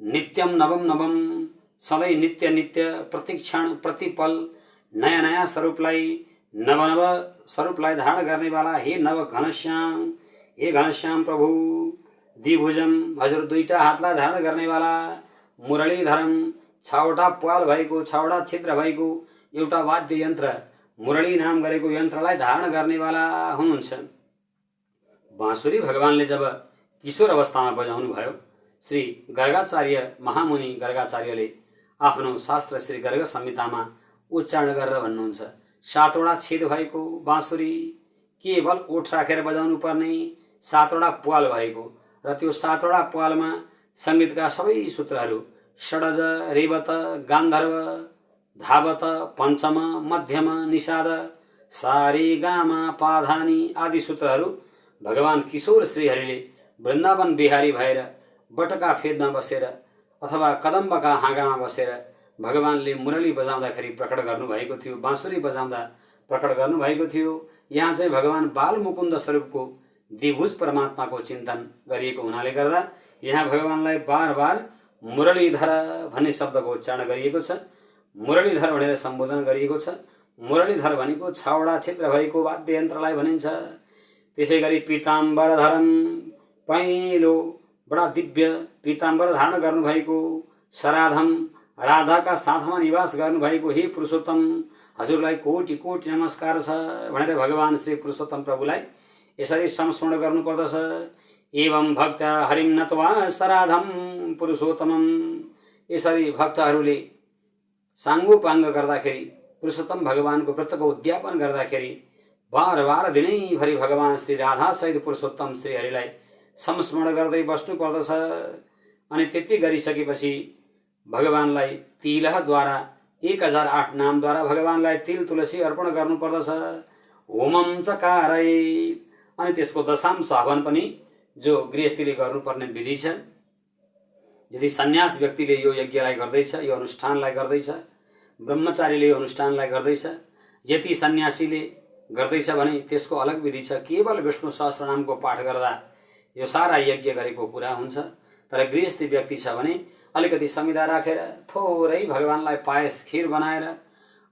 नित्यम नवम नवम सधैँ नित्य नित्य, प्रतिक्षण प्रतिपल नयाँ नयाँ स्वरूपलाई, नव नव स्वरूपलाई धारण गर्नेवाला हे नव घनश्याम, हे घनश्याम प्रभु। द्विभुजम हजुर दुईटा हातलाई धारण गर्नेवाला, मुरलीधरम 6वटा प्वाल भएको, 6वटा छिद्र भएको एउटा वाद्य यन्त्र मुरली नाम गरेको यन्त्रलाई धारण गर्नेवाला हुनुहुन्छ। बाँसुरी भगवानले जब किशोर अवस्थामा बजाउनु भयो, श्री गर्गाचार्य महामुनि गर्गाचार्यले आफ्नो शास्त्र श्री गर्ग संहितामा उच्चारण गरेर भन्नुहुन्छ, 7वटा छेद भएको बाँसुरी केवल ओठ राखेर बजाउनु पर्ने, 7वटा प्वाल भएको र त्यो 7वटा प्वालमा सङ्गीतका सबै सूत्रहरू षडज, रेवत, गान्धर्व, धावत, पञ्चम, मध्यम, निषाद, सारे गामा पाधानी आदि सूत्रहरू भगवान किशोर श्रीहरिले वृन्दावन बिहारी भएर बटका फेदमा बसेर अथवा कदम्बका हाँगामा बसेर भगवानले मुरली बजाउँदाखेरि प्रकट गर्नुभएको थियो, बाँसुरी बजाउँदा प्रकट गर्नुभएको थियो। यहाँ चाहिँ भगवान बालमुकुन्द स्वरूपको द्विभुज परमात्माको चिन्तन गरिएको हुनाले गर्दा यहाँ भगवानलाई बार बार मुरलीधर भन्ने शब्दको उच्चारण गरिएको छ, मुरलीधर भनेर सम्बोधन गरिएको छ। मुरलीधर भनेको 6वटा छिद्र भएको वाद्य यन्त्रलाई भनिन्छ। त्यसै गरी पीताम्बरधरम, पहेँलो बडा दिव्य पीताम्बर धारण गर्नुभएको, शराधम राधाका साथमा निवास गर्नुभएको हे पुरुषोत्तम हजुरलाई कोटि कोटि नमस्कार छ भनेर भगवान श्री पुरुषोत्तम प्रभुलाई यसरी संस्मरण गर्नुपर्दछ। एवं भक्त हरिम नत्वा शराधम पुरुषोत्तमम, यसरी भक्तहरूले साङ्गोपाङ्ग गर्दाखेरि पुरुषोत्तम भगवानको व्रतको उद्यापन गर्दाखेरि बार बार दिनैभरि भगवान श्री राधा सहित पुरुषोत्तम श्री हरिलाई संस्मरण गर्दै बस्नुपर्दछ। अनि त्यति गरिसकेपछि भगवानलाई तिलद्वारा 1008 नामद्वारा भगवानलाई तिल तुलसी अर्पण गर्नुपर्दछ। होमम चकारय अनि त्यसको दशांश हवन पनि जो गृहस्थीले गर्नुपर्ने विधि छ। यदि सन्यास व्यक्तिले यो यज्ञलाई गर्दैछ, यो अनुष्ठानलाई गर्दैछ, ब्रह्मचारीले यो अनुष्ठानलाई गर्दैछ, यति सन्यासीले गर्दैछ भने त्यसको अलग विधि छ। केवल विष्णु सहस्रनामको पाठ गर्दा यो सारा यज्ञ गरेको कुरा हुन्छ। तर गृहस्थी व्यक्ति छ भने अलिकति संविधा राखेर थोरै भगवानलाई पायस खीर बनाएर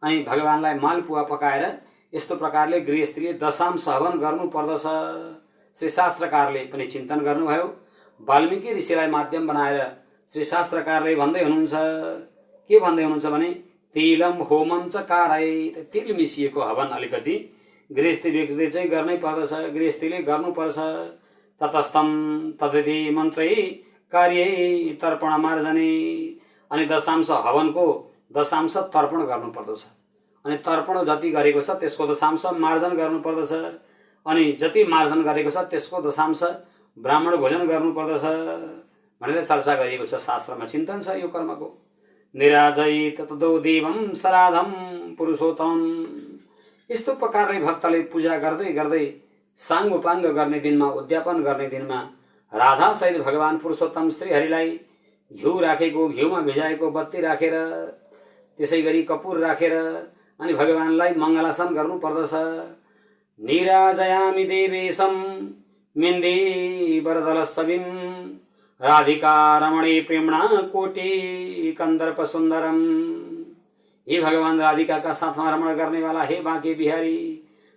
अनि भगवानलाई मालपुवा पकाएर यस्तो प्रकारले गृहस्थीले दशांश हवन गर्नुपर्दछ। श्री शास्त्रकारले पनि चिन्तन गर्नुभयो। वाल्मीकि ऋषिलाई माध्यम बनाएर श्री शास्त्रकारले भन्दै हुनुहुन्छ, के भन्दै हुनुहुन्छ भने तिलम होमम च कारय, तिल मिसिएको हवन अलिकति गृहस्थी व्यक्तिले चाहिँ गर्नै पर्दछ, गृहस्थीले गर्नुपर्छ। ततस्थम तदिति मन्त्रै कार्यै तर्पण मार्जने, अनि दशांश हवनको दशांश तर्पण गर्नुपर्दछ। अनि तर्पण जति गरेको छ त्यसको दशांश मार्जन गर्नुपर्दछ। अनि जति मार्जन गरेको छ त्यसको दशांश ब्राह्मण भोजन गर्नुपर्दछ भनेर चर्चा गरिएको छ। शास्त्रमा चिन्तन छ यो कर्मको। निराजयित ततो देवम श्राद्धम पुरुषोत्तम, यस्तो प्रकारले भक्तले पूजा गर्दै गर्दै साङ्गोपाङ्ग गर्ने दिनमा, उद्यापन गर्ने दिनमा राधा सहित भगवान पुरुषोत्तम श्रीहरिलाई घिउ राखेको, घिउमा भिजाएको बत्ती राखेर, त्यसै गरी कपुर राखेर अनि भगवानलाई मङ्गलासन गर्नुपर्दछ। निराजयामि देवेशम मिन्दी वरदलसविम राधिका रमणी प्रेमणा कोटि कंदर्प सुंदरम। हे भगवान राधिका का साथमा रमण गर्ने वाला हे बाँके बिहारी,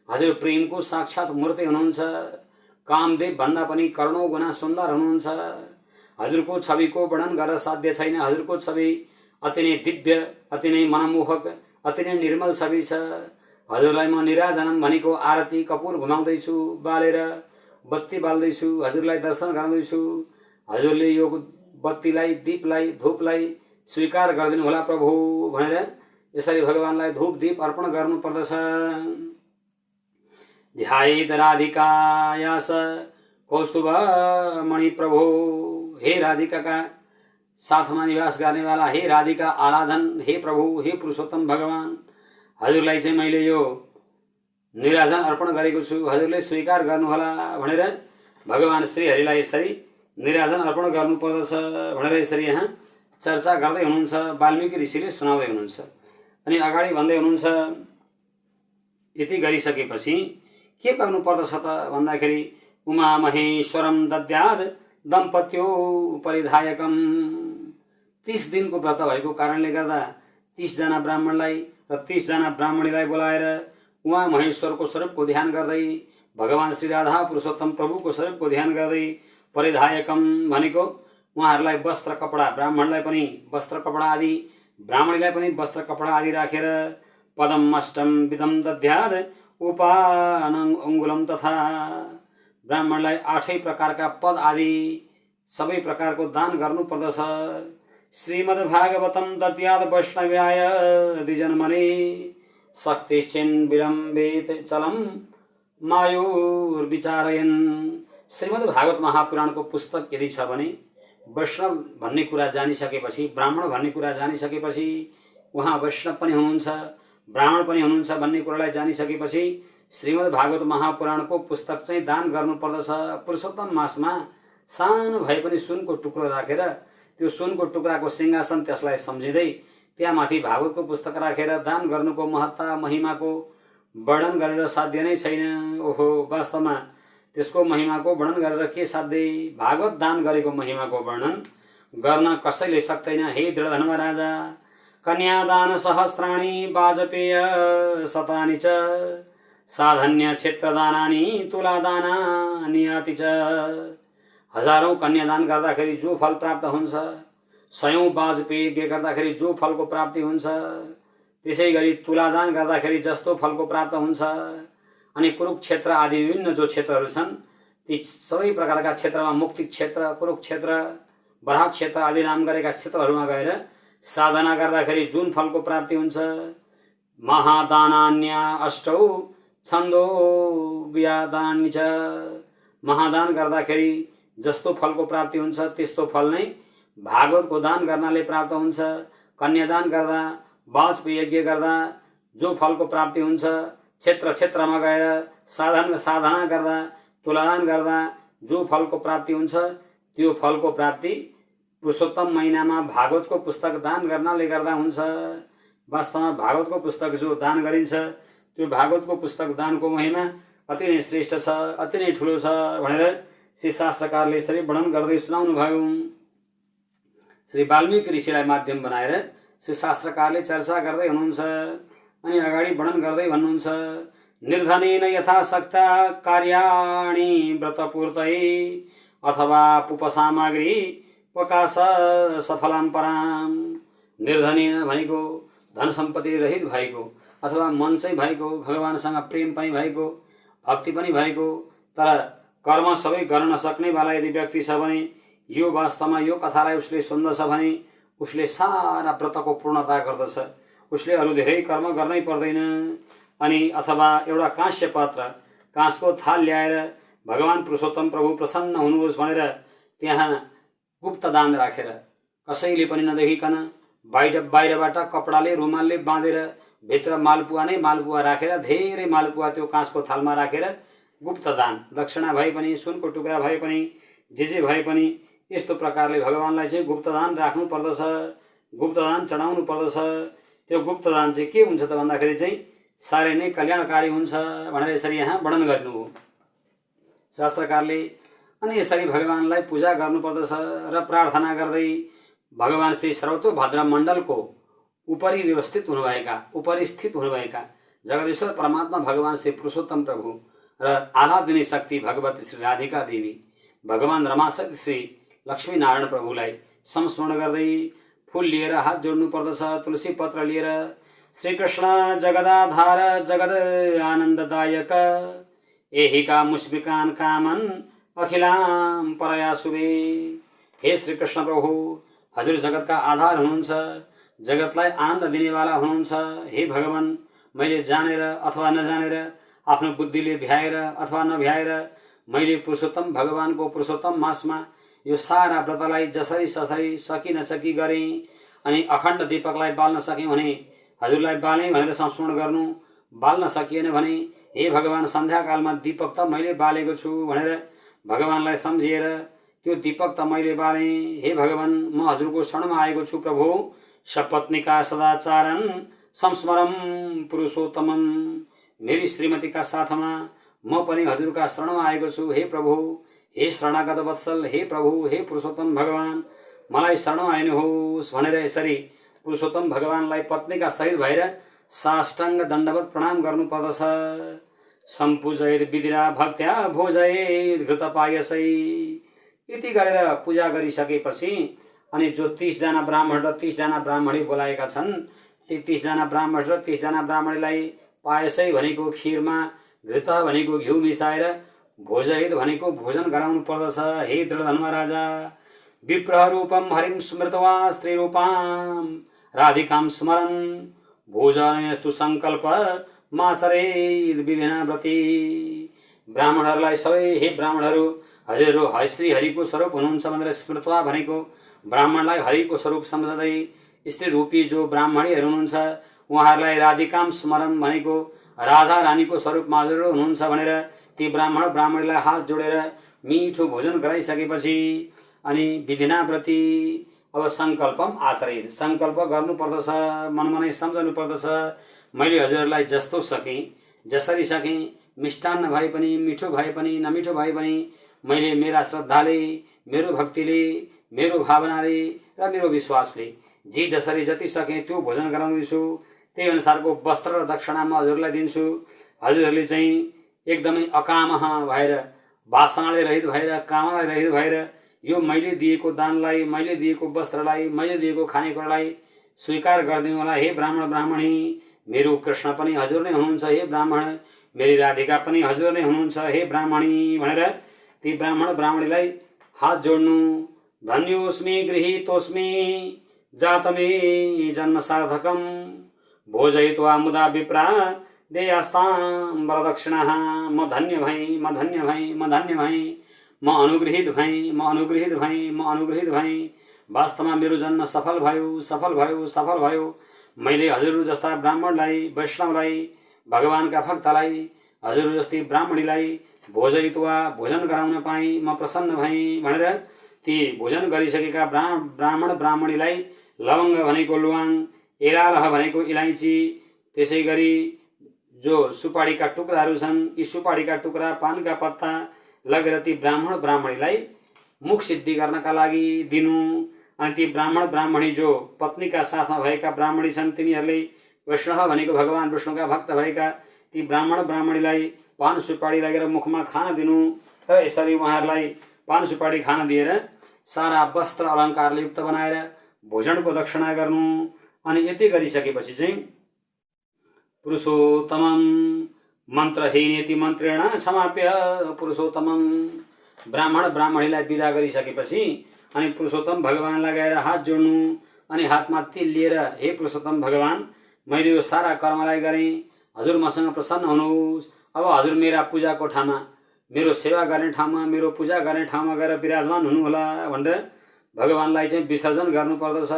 हजुर प्रेमको साक्षात मूर्ति हुनुहुन्छ। कामदेव भन्दा पनि करोडौं गुना सुन्दर हुनुहुन्छ। हजुरको छविको वर्णन गर्न साध्य छैन। हजुरको छवि अति नै दिव्य, अति नै मनमोहक, अति नै निर्मल छवि छ। हजुरलाई म निराजनम भनेको आरती कपुर घुमाउँदैछु, बालेर बत्ती बाल्दैछु, हजुरलाई दर्शन गराउँदैछु। हजुरले यो बत्तीलाई, दीपलाई, धूपलाई स्वीकार गरिदिनु होला प्रभु भनेर यसरी भगवानलाई धूप दीप अर्पण गर्नुपर्दछ। ध्यायेत राधिकायास कौस्तुभ मणि प्रभु, हे राधिकाका साथमा निवास गर्नेवाला हे राधिका आराधन, हे प्रभु, हे पुरुषोत्तम भगवान, हजुरलाई चाहिँ मैले यो निराजन अर्पण गरेको छु, हजुरले स्वीकार गर्नुहोला भनेर भगवान श्रीहरिलाई यसरी निराजन अर्पण गर्नुपर्दछ भनेर यसरी यहाँ चर्चा गर्दै हुनुहुन्छ। वाल्मीकि ऋषिले सुनाउँदै हुनुहुन्छ। अनि अगाडि भन्दै हुनुहुन्छ, यति गरिसकेपछि के गर्नुपर्दछ त भन्दाखेरि उमा महेश्वरम दद्याद दम्पत्यो परिधायकम। 30 दिनको व्रत भएको कारणले गर्दा 30 जना ब्राह्मणलाई र 30 जना ब्राह्मणीलाई बोलाएर उमा महेश्वरको स्वरूपको ध्यान गर्दै, भगवान श्री राधा पुरुषोत्तम प्रभुको स्वरूपको ध्यान गर्दै, परिधायकम भनेको उहाँहरूलाई वस्त्र कपडा, ब्राह्मणलाई पनि वस्त्र कपडा आदि, ब्राह्मणीलाई पनि वस्त्र कपडा आदि राखेर पदम अष्टम विदम दद्याद उपानङ अङ्गुलम, तथा ब्राह्मणलाई 8 प्रकारका पद आदि सबै प्रकारको दान गर्नुपर्दछ। श्रीमद्भागवतम दद्याद वैष्णव्याय द्विजन्मने शक्तिश्चिन् विलम्बित चलम मायुर्विचारयन्। श्रीमद्भागवत महापुराणको पुस्तक यदि छ भने वैष्णव भन्ने कुरा जानिसकेपछि, ब्राह्मण भन्ने कुरा जानिसकेपछि, उहाँ वैष्णव पनि हुनुहुन्छ, ब्राह्मण पनि हुनुहुन्छ भन्ने कुरालाई जानिसकेपछि श्रीमद्भागवत महापुराणको पुस्तक चाहिँ दान गर्नुपर्दछ। पुरुषोत्तम मासमा सानो भए पनि सुनको टुक्रो राखेर त्यो सुनको टुक्राको सिंहासन त्यसलाई सम्झिँदै त्यहाँमाथि भागवतको पुस्तक राखेर दान गर्नुको महत्ता महिमाको वर्णन गरेर साध्य नै छैन। ओहो, वास्तवमा त्यसको महिमाको वर्णन गरेर के साध्य? भागवत दान गरेको महिमाको वर्णन गर्न कसैले सक्दैन। हे दृढधर्म राजा, कन्यादान सहस्राणि वाजपेय शतानि च साधन्य क्षेत्रदानानि तुलादानानि अति च। हजारौं कन्यादान गर्दाखेरि जो फल प्राप्त हुन्छ, 100औं वाजपेय यज्ञ गर्दाखेरि जो फलको प्राप्ति हुन्छ, त्यसै गरी तुलादान गर्दाखेरि जस्तो फलको प्राप्त हुन्छ। अनि कुरुक्षेत्र आदि विभिन्न जो क्षेत्रहरू छन् ती सबै प्रकारका क्षेत्रमा, मुक्ति क्षेत्र, कुरुक्षेत्र, बराह क्षेत्र आदि नाम गरेका क्षेत्रहरूमा गएर साधना गर्दाखेरि जुन फलको प्राप्ति हुन्छ, महादानान्य अष्टौ छन्दो ज्ञादानि च। महादान गर्दाखेरि जस्तो फलको प्राप्ति हुन्छ त्यस्तो फल नै भागवतको दान गर्नाले प्राप्त हुन्छ। कन्यादान गर्दा, वाजपेय यज्ञ गर्दा जो फलको प्राप्ति हुन्छ, क्षेत्र क्षेत्रमा गएर साधना गर्दा तुलादान गर्दा जो फलको प्राप्ति हुन्छ त्यो फलको प्राप्ति पुरुषोत्तम महिनामा भागवतको पुस्तक दान गर्नाले गर्दा हुन्छ। वास्तवमा भागवतको पुस्तक जो दान गरिन्छ त्यो भागवतको पुस्तक दानको महिमा अति नै श्रेष्ठ छ, अति नै ठुलो छ भनेर श्री शास्त्रकारले यसरी वर्णन गर्दै सुनाउनु भयो। श्री वाल्मीकि ऋषिलाई माध्यम बनाएर श्री शास्त्रकारले चर्चा गर्दै हुनुहुन्छ अनि अगाडि वर्णन गर्दै भन्नुहुन्छ, निर्धनेन यथाशक्ता कार्याणि व्रतपूर्तये अथवा पुपसामग्री प्रकाश सफलाम पराम। निर्धनेन भनेको धन सम्पत्ति रहित भएको अथवा मन चाहिँ भएको, भगवानसँग प्रेम पनि भएको, भक्ति पनि भएको, तर कर्म सबै गर्न नसक्नेवाला यदि व्यक्ति छ भने यो वास्तवमा यो कथालाई उसले सुन्दछ भने उसले सारा व्रतको पूर्णता गर्दछ, उसले अरू धेरै कर्म गर्नै पर्दैन। अनि अथवा एउटा काँस्य पात्र, काँसको थाल ल्याएर भगवान पुरुषोत्तम प्रभु प्रसन्न हुनुहोस् भनेर त्यहाँ गुप्त दान राखेर कसैले पनि नदेखिकन बाहिरबाट कपडाले रुमालले बाँधेर भित्र मालपुवा नै मालपुवा राखेर धेरै मालपुवा त्यो काँसको थालमा राखेर गुप्त दान, दक्षिणा भए पनि सुनको टुक्रा भए पनि जे भए पनि यस्तो प्रकारले भगवानलाई चाहिँ गुप्त दान राख्नु पर्दछ, गुप्त दान चढाउनु पर्दछ। त्यो गुप्त दान चाहिँ के हुन्छ त भन्दाखेरि चाहिँ साह्रै नै कल्याणकारी हुन्छ भनेर यसरी यहाँ वर्णन गर्नु हो शास्त्रकारले। अनि यसरी भगवानलाई पूजा गर्नुपर्दछ र प्रार्थना गर्दै भगवान श्री सर्वतोभद्र मण्डलको उपरि व्यवस्थित हुनुभएका, उपरि स्थित हुनुभएका जगदीश्वर परमात्मा भगवान श्री पुरुषोत्तम प्रभु र आराधनीय शक्ति भगवती श्री राधिका देवी, भगवान रमाशक्ति श्री लक्ष्मीनारायण प्रभुलाई संस्मरण गर्दै फूल लिएर हात जोड्नु पर्दछ, तुलसी पत्र लिएर। श्रीकृष्ण जगदाधार जगद आनन्ददायक एहिका मुस्मिकान कामन अखिलाम परया शुभे। हे श्रीकृष्ण प्रभु, हजुर जगतका आधार हुनुहुन्छ, जगतलाई आनन्द दिनेवाला हुनुहुन्छ। हे भगवान, मैले जानेर अथवा नजानेर, आफ्नो बुद्धिले भ्याएर अथवा नभ्याएर मैले पुरुषोत्तम भगवानको पुरुषोत्तम मासमा यो सारा व्रतलाई जसरी ससरी सकी नसकी गरेँ। अनि अखण्ड दीपकलाई बाल्न सकेँ भने हजुरलाई बालेँ भनेर संस्मरण गर्नु, बाल्न सकिएन भने हे भगवान सन्ध्याकालमा दीपक त मैले बालेको छु भनेर भगवानलाई सम्झिएर त्यो दीपक त मैले बालेँ। हे भगवान, म हजुरको शरणमा आएको छु प्रभु। सपत्निका सदाचारन संस्मरम पुरुषोत्तमम। मेरी श्रीमतीका साथमा म पनि हजुरका शरणमा आएको छु। हे प्रभु, हे शरणागत वत्सल, हे प्रभु, हे पुरुषोत्तम भगवान, मलाई शरणमा आइनुहोस् भनेर यसरी पुरुषोत्तम भगवानलाई पत्नीका सहित भएर साष्टाङ्ग दण्डवत प्रणाम गर्नुपर्दछ। सम्पूजयेद विधिरा भक्त्या भोजयेद घृतपायसै। यति गरेर पूजा गरिसकेपछि अनि जो 30 जना ब्राह्मण र 30 जना ब्राह्मणी बोलाएका छन्, ती 30 जना ब्राह्मण र 30 जना ब्राह्मणीलाई पायसै भनेको खिरमा, घृत भनेको घिउ मिसाएर, भोजयेद भनेको भोजन गराउनु पर्दछ। हे दृढधर्म राजा, विप्रह रूपम हरिम स्मृतवा स्त्री रूपाम राधिकाम स्मरन भोजनयस्तु संकल्प माचरेद विधिना व्रती। ब्राह्मणहरूलाई सबै हे ब्राह्मणहरू, हजुरहरू श्री हरिको स्वरूप हुनुहुन्छ भनेर स्मृतवा भनेको ब्राह्मणलाई हरिको स्वरूप सम्झँदै, स्त्री रूपी जो ब्राह्मणीहरू हुनुहुन्छ उहाँहरूलाई राधिकाम स्मरण भनेको राधा रानीको स्वरूपमा हजुरहरू हुनुहुन्छ भनेर ती ब्राह्मण ब्राह्मणीलाई हात जोडेर मिठो भोजन गराइसकेपछि अनि विधिना व्रती अब सङ्कल्पम आचरेद, सङ्कल्प गर्नुपर्दछ, मनमा नै सम्झनु पर्दछ। मैले हजुरहरूलाई जस्तो सकेँ, जसरी सकेँ, मिष्टान्न भए पनि, मिठो भए पनि, नमिठो भए पनि, मैले मेरा श्रद्धाले, मेरो भक्तिले, मेरो भावनाले र मेरो विश्वासले जे जसरी जति सकेँ त्यो भोजन गराउँदैछु। त्यही अनुसारको वस्त्र र दक्षिणा म हजुरलाई दिन्छु। हजुरहरूले चाहिँ एकदमै अकामह भएर, वासनाले रहित भएर, कामनाले रहित भएर यो मैले दिएको दानलाई, मैले दिएको वस्त्रलाई, मैले दिएको खानेकुरालाई स्वीकार गरिदिनु होला। हे ब्राह्मण ब्राह्मणी, मेरो कृष्ण पनि हजुर नै हुनुहुन्छ। हे ब्राह्मण, मेरी राधिका पनि हजुर नै हुनुहुन्छ। हे ब्राह्मणी भनेर ती ब्राह्मण ब्राह्मणीलाई हात जोड्नु। धन्योस्मि गृहीतोस्मि जातमे जन्म सार्थकम भोजयित्वा मुदा विप्रा देयास्तां वरदक्षिणाः। म धन्य भएँ, म धन्य भएँ, म धन्य भएँ, म अनुगृहित भएँ, म अनुगृहित भएँ, म अनुगृहित भएँ। वास्तवमा मेरो जन्म सफल भयो, सफल भयो, सफल भयो। मैले हजुर जस्ता ब्राह्मणलाई, वैष्णवलाई, भगवानका भक्तलाई, हजुर जस्तै ब्राह्मणीलाई भोजयित्वा भोजन गराउन पाएँ म प्रसन्न भएँ भनेर ती भोजन गरिसकेका ब्राह्मण ब्राह्मणीलाई लवङ्ग भनेको ल्वाङ, एलालह भनेको इलाइची, त्यसै गरी जो सुपारीका टुक्राहरू छन् यी सुपारीका टुक्रा, पानका पत्ता लगेर ती ब्राह्मण ब्राह्मणीलाई मुख सिद्धि गर्नका लागि दिनु। अनि ती ब्राह्मण ब्राह्मणी जो पत्नीका साथमा भएका ब्राह्मणी छन् तिनीहरूले वैष्णव भनेको भगवान विष्णुका भक्त भएका ती ब्राह्मण ब्राह्मणीलाई पान सुपारी लगेर मुखमा खान दिनु र यसरी उहाँहरूलाई पान सुपारी खान दिएर सारा वस्त्र अलङ्कारले युक्त बनाएर भोजनको दक्षिणा गर्नु। अनि यति गरिसकेपछि चाहिँ पुरुषोत्तमं मन्त्रहीनेति मन्त्रेण समाप्य पुरुषोत्तमं ब्राह्मण ब्राह्मणीलाई विदा गरिसकेपछि अनि पुरुषोत्तम भगवानलाई गएर हात जोड्नु। अनि हातमा तिल लिएर हे पुरुषोत्तम भगवान, मैले यो सारा कर्मलाई गरेँ, हजुर मसँग प्रसन्न हुनुहोस्। अब हजुर मेरा पूजा कोठामा, मेरो सेवा गर्ने ठाउँमा, मेरो पूजा गर्ने ठाउँमा गएर विराजमान हुनुहोला भनेर भगवानलाई चाहिँ विसर्जन गर्नुपर्दछ।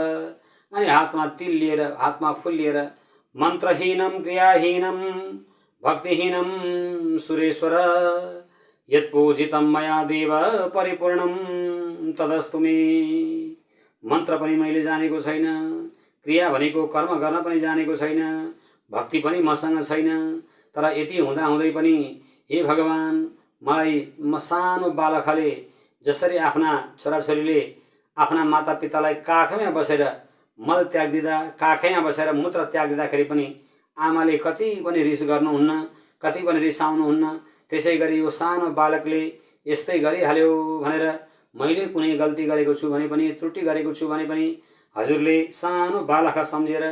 अनि हातमा तिल लिएर, हातमा फुल लिएर मन्त्रहीनं क्रियाहीनं भक्तिहीनं सुरेश्वर यत्पूजितं मया देव परिपूर्णं तदस्तु मे। मन्त्र पनि मैले जानेको छैन, क्रिया भनेको कर्म गर्न पनि जानेको छैन, भक्ति पनि मसँग छैन। तर यति हुँदाहुँदै पनि हे भगवान, मलाई म सानो बालकले जसरी आफ्ना छोराछोरीले आफ्ना मातापितालाई काखैमा बसेर मल त्याग्दिँदा, काखैमा बसेर मूत्र त्याग्दिँदाखेरि पनि आमाले कति पनि रिस गर्नुहुन्न, कति पनि रिसाउनुहुन्न, त्यसै गरी यो सानो बालकले यस्तै गरिहाल्यो भनेर मैले कुनै गल्ती गरेको छु भने पनि, त्रुटि गरेको छु भने पनि हजुरले सानो बालक सम्झेर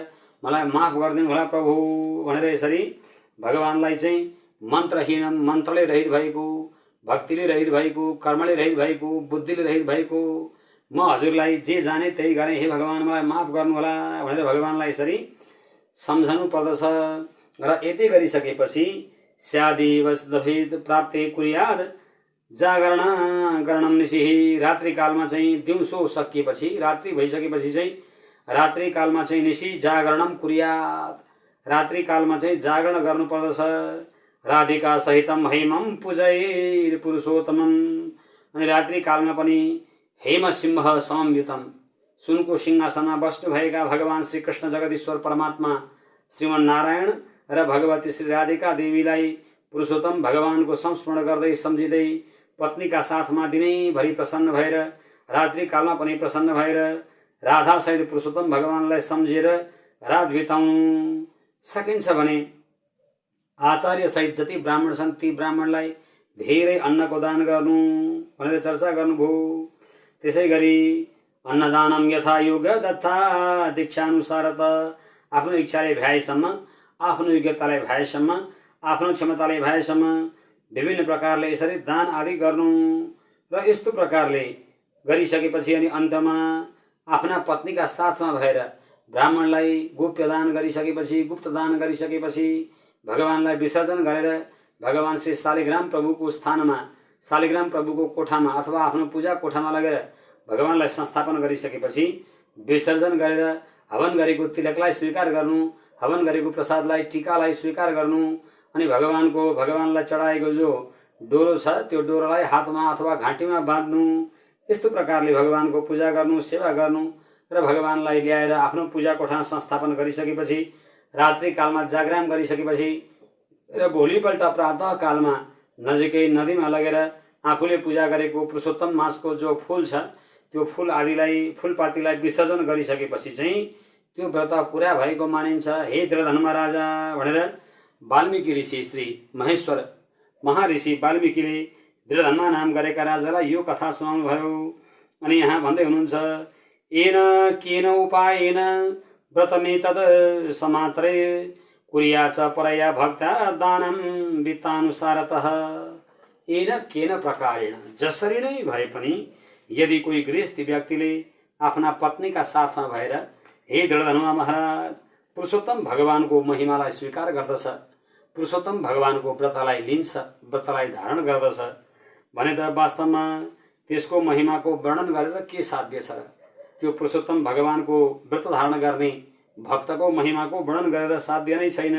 मलाई माफ गरिदिनु होला प्रभु भनेर यसरी भगवानलाई चाहिँ मन्त्रहीन, मन्त्रले रहित भएको, भक्तिले रहित भएको, कर्मले रहित भएको, बुद्धिले रहित भएको म हजुरलाई जे जाने त्यही गरेँ, हे भगवान मलाई माफ गर्नुहोला भनेर भगवानलाई यसरी सम्झनु पर्दछ। र यति गरिसकेपछि स्यादिवसदभित प्राप्ते कुर्याद जागरण गरणम निशिः। रात्रिकालमा चाहिँ दिउँसो सकिएपछि, रात्रि भइसकेपछि चाहिँ रात्रिकालमा चाहिँ निशी जागरणम कुर्याद, रात्रिकालमा चाहिँ जागरण गर्नुपर्दछ। राधिका सहितम हेमम पूजय पुरुषोत्तमम। अनि रात्रिकालमा पनि हेम सिंह समयुतम, सुनको सिंहासनमा बस्नुभएका भगवान श्री कृष्ण जगदीश्वर परमात्मा श्रीमन नारायण र भगवती श्री राधिका देवीलाई पुरुषोत्तम भगवानको संस्मरण गर्दै सम्झिँदै पत्नीका साथमा दिनैभरि प्रसन्न भएर, रात्रिकालमा पनि प्रसन्न भएर राधा सहित पुरुषोत्तम भगवानलाई सम्झेर रात बिताउनु। सकिन्छ भने आचार्य सहित जति ब्राह्मण छन् ती ब्राह्मणलाई धेरै अन्नको दान गर्नु भनेर चर्चा गर्नुभयो। त्यसै गरी अन्नदानम यथा योग दत्ता दीक्षानुसारत, आफ्नो इच्छाले भ्याएसम्म, आफ्नो योग्यताले भएसम्म, आफ्नो क्षमताले भएसम्म विभिन्न प्रकारले यसरी दान आदि गर्नु। र यस्तो प्रकारले गरिसकेपछि अनि अन्तमा आफ्ना पत्नीका साथमा भएर ब्राह्मणलाई गोप्य दान गरिसकेपछि, गुप्त दान गरिसकेपछि भगवानलाई विसर्जन गरेर भगवान श्री शालिग्राम प्रभुको स्थानमा, शालिग्राम प्रभुको कोठामा अथवा आफ्नो पूजा कोठामा लगेर भगवानलाई संस्थापन गरिसकेपछि विसर्जन गरेर हवन गरेको तिलकलाई स्वीकार गर्नु, हवन गरेको प्रसादलाई, टीकालाई स्वीकार गर्नु। अनि भगवानलाई चढाएको जो डोरो छ त्यो डोरोलाई हातमा अथवा घाँटीमा बाँध्नु। यस्तो प्रकारले भगवानको पूजा गर्नु, सेवा गर्नु र भगवानलाई ल्याएर आफ्नो पूजा कोठा संस्थापन गरिसकेपछि रात्रिकालमा जागरण गरिसकेपछि र भोलिपल्ट प्रातःकालमा नजिकै नदीमा लगेर आफूले पूजा गरेको पुरुषोत्तम मासको जो फूल छ त्यो फूल आदिलाई, फूलपातीलाई विसर्जन गरिसकेपछि चाहिँ त्यो व्रत पुरा भएको मानिन्छ। हे दृढधर्म राजा भनेर वाल्मीकि ऋषि श्री महेश्वर महर्षि वाल्मीकिले दृढधर्म नाम गरेका राजालाई यो कथा सुनाउनुभयो। अनि यहाँ भन्दै हुनुहुन्छ, येन केन उपायेन व्रतमेतद् समात्रे कुर्या च परया भक्ता दानं वित्तानुसारतः। येन केन प्रकारेण, जसरी नै भए पनि यदि कोही गृहस्थी व्यक्तिले आफ्ना पत्नीका साथमा भएर हे दृढधर्म महाराज पुरुषोत्तम भगवानको महिमालाई स्वीकार गर्दछ, पुरुषोत्तम भगवानको व्रतलाई लिन्छ, व्रतलाई धारण गर्दछ भने त वास्तवमा त्यसको महिमाको वर्णन गरेर के साध्य छ र? त्यो पुरुषोत्तम भगवानको व्रत धारण गर्ने भक्तको महिमाको वर्णन गरेर साध्य नै छैन।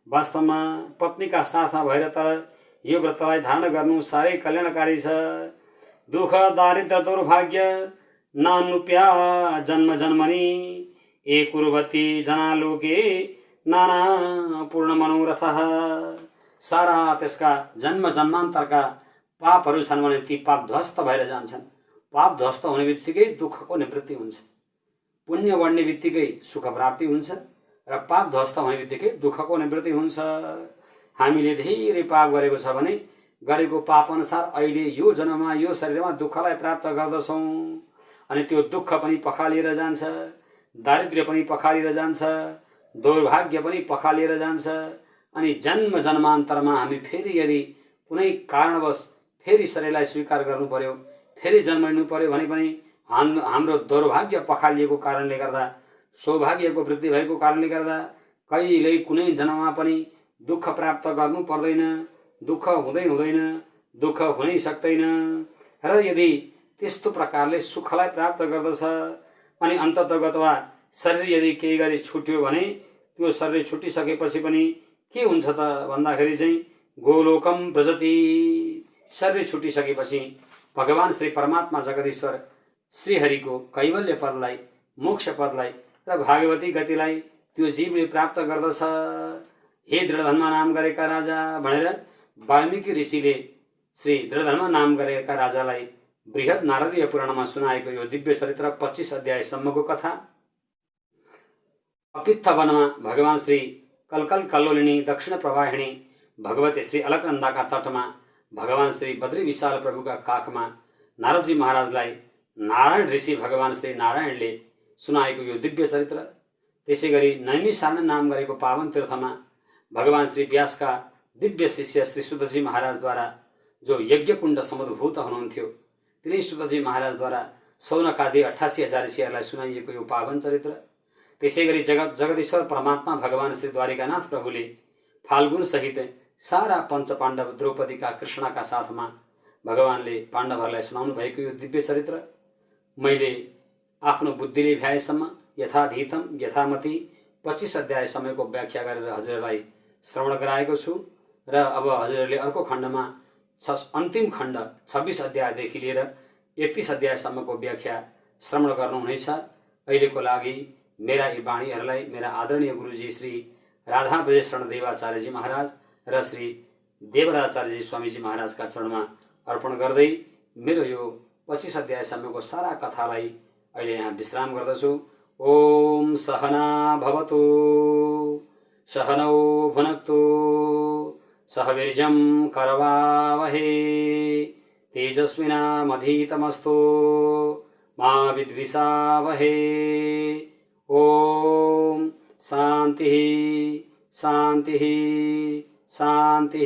वास्तवमा पत्नीका साथमा भएर त यो व्रतलाई धारण गर्नु साह्रै कल्याणकारी छ। दुःख दारिद्र दुर्भाग्य नानुप्या जन्म जन्मनी ए कुर्वती जना लोके नाना पूर्ण मनोरथ। सारा त्यसका जन्म जन्मान्तरका पापहरू छन् भने ती पाप ध्वस्त भएर जान्छन्। पाप ध्वस्त हुने बित्तिकै दुःखको निवृत्ति हुन्छ, पुण्य बढ्ने बित्तिकै सुख प्राप्ति हुन्छ र पाप ध्वस्त हुने बित्तिकै दुःखको निवृत्ति हुन्छ। हामीले धेरै पाप गरेको छ भने गरेको पाप अनुसार अहिले यो जन्ममा यो शरीरमा दुःखलाई प्राप्त गर्दछौँ। अनि त्यो दुःख पनि पखालिएर जान्छ, दारिद्र्य पनि पखालिएर जान्छ, दुर्भाग्य पनि पखालिएर जान्छ। अनि जन्म जन्मान्तरमा हामी फेरि यदि कुनै कारणवश फेरि शरीरलाई स्वीकार गर्नु पर्यो, फेरि जन्म लिनु पर्यो भने पनि हाम्रो दुर्भाग्य पखालिएको कारणले गर्दा, सौभाग्यको वृद्धि भएको कारणले गर्दा कहिल्यै कुनै जन्ममा पनि दुःख प्राप्त गर्नु पर्दैन, दुःख हुँदैन, दुःख हुनै सक्दैन। र यदि त्यस्तो प्रकारले सुखलाई प्राप्त गर्दछ अनि अन्ततगतवा शरीर यदि केही गरी छुट्यो भने त्यो शरीर छुटिसकेपछि पनि के हुन्छ त भन्दाखेरि चाहिँ गोलोकम व्रजति। शरीर छुटिसकेपछि भगवान श्री परमात्मा जगदीश्वर श्रीहरिको कैवल्य पदलाई, मोक्ष पदलाई र भागवती गतिलाई त्यो जीवले प्राप्त गर्दछ। हे दृढधर्म नाम गरेका राजा भनेर वाल्मीकि ऋषिले श्री दृढधर्म नाम गरेका राजालाई बृहत नारदीय पुराणमा सुनाएको यो दिव्य चरित्र 25 अध्यायसम्मको कथा। अपित्थ वनमा भगवान श्री कलकल कल्लोलिनी दक्षिण प्रवाहिणी भगवती श्री अलकनन्दाका तटमा भगवान श्री बद्री विशाल प्रभुका काखमा नारदजी महाराजलाई नारायण ऋषि भगवान श्री नारायणले सुनाएको यो दिव्य चरित्र। त्यसै गरी नैमिषारण्य नाम गरेको पावन तीर्थमा भगवान श्री व्यासका दिव्य शिष्य श्री सुतजी महाराजद्वारा जो यज्ञकुण्ड समुद्भूत हुनुहुन्थ्यो, तिनै सुतजी महाराजद्वारा सौनकादि 88,000 ऋषिहरूलाई सुनाइएको यो पावन चरित्र। त्यसै गरी जगदीश्वर परमात्मा भगवान श्री द्वारिकानाथ प्रभुले फाल्गुन सहित सारा पञ्चपाण्डव द्रौपदीका कृष्णका साथमा भगवानले पाण्डवहरूलाई सुनाउनु भएको यो दिव्य चरित्र मैले आफ्नो बुद्धिले भ्याएसम्म यथाधीतम यथामति 25 अध्यायसम्मको व्याख्या गरेर हजुरहरूलाई श्रवण गराएको छु। र अब हजुरहरूले अर्को खण्डमा अन्तिम खण्ड 26 अध्यायदेखि लिएर 31 अध्यायसम्मको व्याख्या श्रवण गर्नुहुनेछ। अहिलेको लागि मेरा यी वाणीहरूलाई मेरा आदरणीय गुरुजी श्री राधा ब्रजेशरण देवाचार्यजी महाराज र श्री देवराचार्यजी स्वामीजी महाराजका चरणमा अर्पण गर्दै मेरो यो 25 अध्यायसम्मको सारा कथालाई अहिले यहाँ विश्राम गर्दछु। ओम सहना भवतु, सहनौ भुनक्तु, सह वीर्यं करवावहे, तेजस्विनामधीतमस्तु मा विद्विषावहे। ओम शांति शांति शांति।